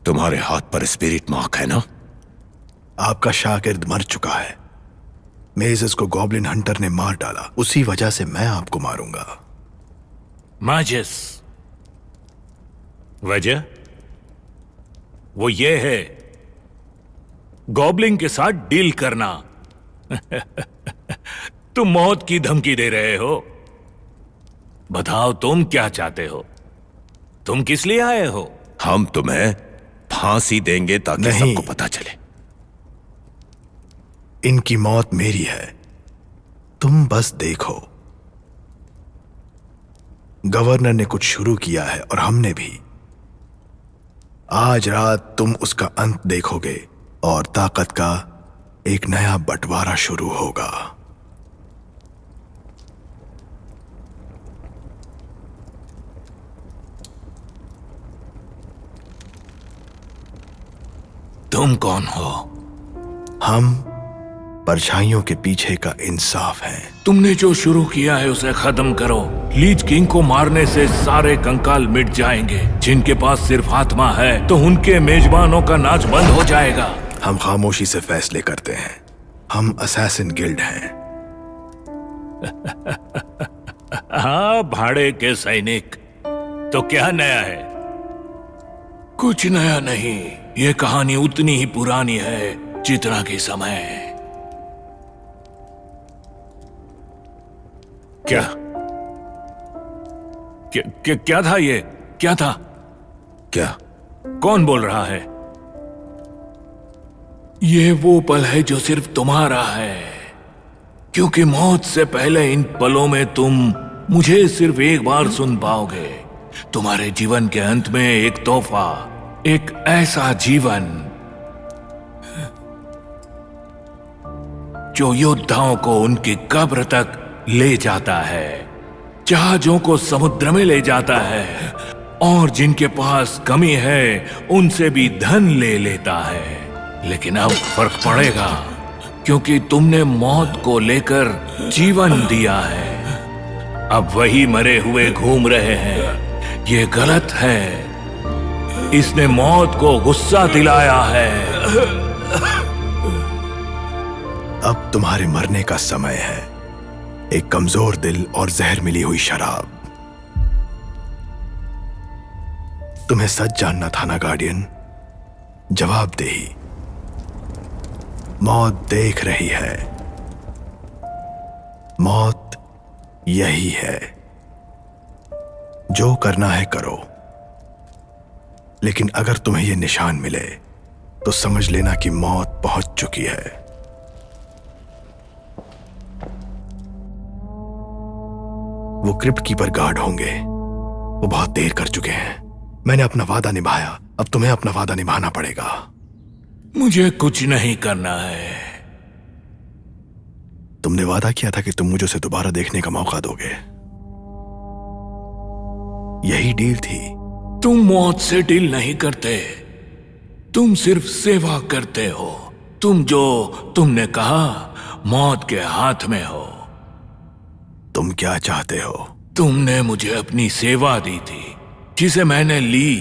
तुम्हारे हाथ पर स्पिरिट मार्क है ना? आपका शागिर्द मर चुका है। मेजेस को गॉब्लिन हंटर ने मार डाला, उसी वजह से मैं आपको मारूंगा। माजिस, वजह वो ये है, गॉब्लिन के साथ डील करना। तुम मौत की धमकी दे रहे हो। बताओ तुम क्या चाहते हो? तुम किस लिए आए हो? हम तुम्हें फांसी देंगे ताकि सबको पता चले। इनकी मौत मेरी है, तुम बस देखो। गवर्नर ने कुछ शुरू किया है और हमने भी। आज रात तुम उसका अंत देखोगे और ताकत का एक नया बंटवारा शुरू होगा। तुम कौन हो? हम परछाइयों के पीछे का इंसाफ है। तुमने जो शुरू किया है उसे खत्म करो। लीच किंग को मारने से सारे कंकाल मिट जाएंगे। जिनके पास सिर्फ आत्मा है तो उनके मेजबानों का नाच बंद हो जाएगा। हम खामोशी से फैसले करते हैं। हम असैसिन गिल्ड हैं। हाँ, भाड़े के सैनिक। तो क्या नया है? कुछ नया नहीं। ये कहानी उतनी ही पुरानी है जितना कि समय। क्या क्या, क्या क्या था ये? क्या था? क्या? कौन बोल रहा है? ये वो पल है जो सिर्फ तुम्हारा है। क्योंकि मौत से पहले इन पलों में तुम मुझे सिर्फ एक बार सुन पाओगे। तुम्हारे जीवन के अंत में एक तोहफा, एक ऐसा जीवन जो योद्धाओं को उनकी कब्र तक ले जाता है, जहाजों को समुद्र में ले जाता है, और जिनके पास कमी है उनसे भी धन ले लेता है। लेकिन अब फर्क पड़ेगा, क्योंकि तुमने मौत को लेकर जीवन दिया है। अब वही मरे हुए घूम रहे हैं। ये गलत है। इसने मौत को गुस्सा दिलाया है। अब तुम्हारे मरने का समय है। एक कमजोर दिल और जहर मिली हुई शराब। तुम्हें सच जानना था ना गार्डियन? जवाबदेही। मौत देख रही है। मौत यही है। जो करना है करो, लेकिन अगर तुम्हें यह निशान मिले तो समझ लेना कि मौत पहुंच चुकी है। वो क्रिप्ट कीपर गार्ड होंगे। वो बहुत देर कर चुके हैं। मैंने अपना वादा निभाया, अब तुम्हें अपना वादा निभाना पड़ेगा। मुझे कुछ नहीं करना है। तुमने वादा किया था कि तुम मुझे उसे दोबारा देखने का मौका दोगे। यही डील थी। तुम मौत से डील नहीं करते, तुम सिर्फ सेवा करते हो। तुमने कहा मौत के हाथ में हो। तुम क्या चाहते हो? तुमने मुझे अपनी सेवा दी थी, जिसे मैंने ली।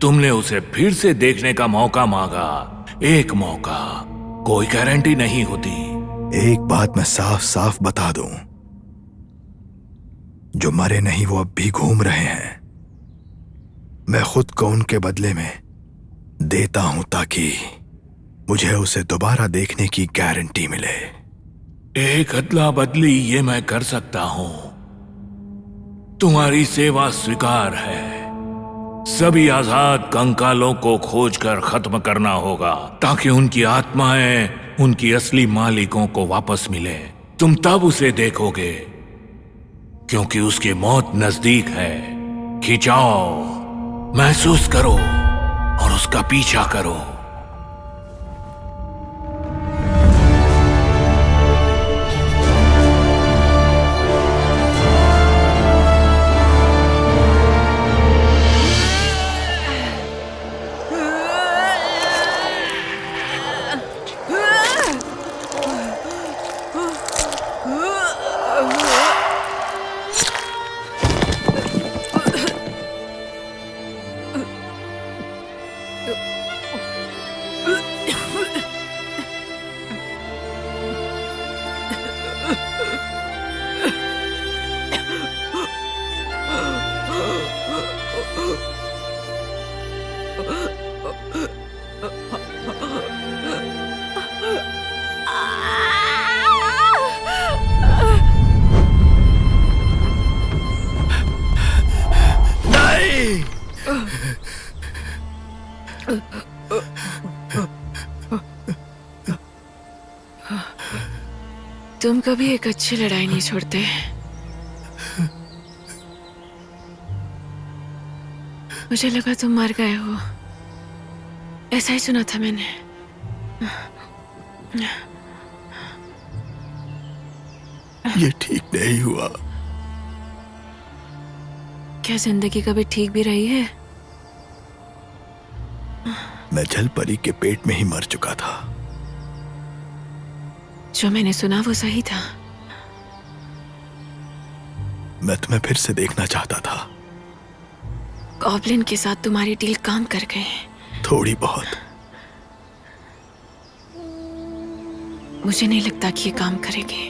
तुमने उसे फिर से देखने का मौका मांगा। एक मौका, कोई गारंटी नहीं होती। एक बात मैं साफ साफ बता दूं, जो मरे नहीं वो अब भी घूम रहे हैं। मैं खुद को उनके बदले में देता हूं ताकि मुझे उसे दोबारा देखने की गारंटी मिले। एक अदला बदली ये मैं कर सकता हूं। तुम्हारी सेवा स्वीकार है। सभी आजाद कंकालों को खोजकर खत्म करना होगा, ताकि उनकी आत्माएं उनकी असली मालिकों को वापस मिले। तुम तब उसे देखोगे, क्योंकि उसकी मौत नजदीक है। खिंचाओ, महसूस करो और उसका पीछा करो। तुम कभी एक अच्छी लड़ाई नहीं छोड़ते। मुझे लगा तुम मर गए हो। ऐसा ही सुना था मैंने। ये ठीक नहीं हुआ। क्या जिंदगी कभी ठीक भी रही है? मैं जल परी के पेट में ही मर चुका था। जो मैंने सुना वो सही था। मैं तुम्हें फिर से देखना चाहता था। गॉब्लिन के साथ तुम्हारी डील काम कर गए। थोड़ी बहुत। मुझे नहीं लगता कि ये काम करेंगे।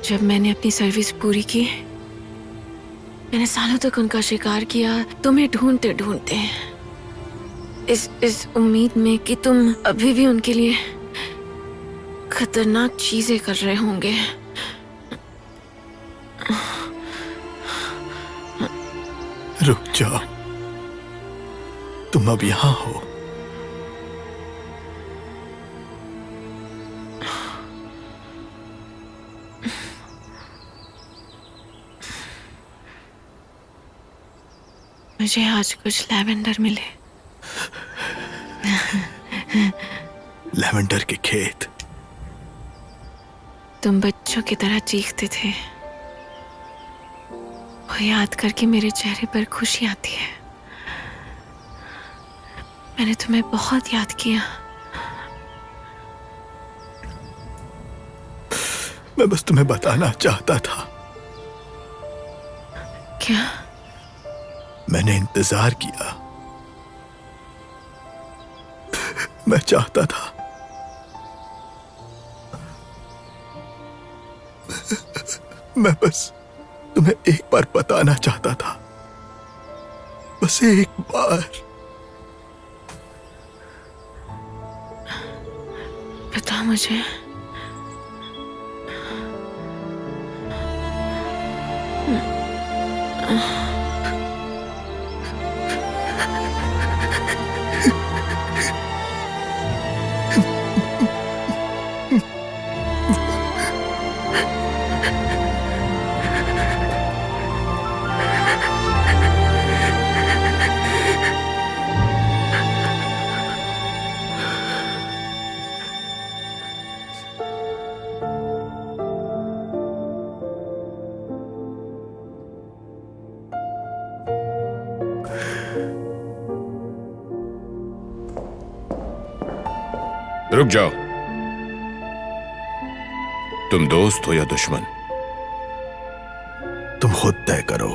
जब मैंने अपनी सर्विस पूरी की, मैंने सालों तक उनका शिकार किया, तुम्हें ढूंढते ढूंढते, इस उम्मीद में कि तुम अभी भी उनके लिए खतरनाक चीजें कर रहे होंगे। रुक जाओ, तुम अब यहां हो। मुझे आज कुछ लैवेंडर मिले। लेवेंडर के खेत। तुम बच्चों की तरह चीखते थे, वो याद करके मेरे चेहरे पर खुशी आती है। मैंने तुम्हें बहुत याद किया। मैं बस तुम्हें बताना चाहता था। क्या? मैंने इंतजार किया। मैं चाहता था मैं बस तुम्हें एक बार बताना चाहता था, बस एक बार। बता मुझे। रुक जाओ। तुम दोस्त हो या दुश्मन? तुम खुद तय करो।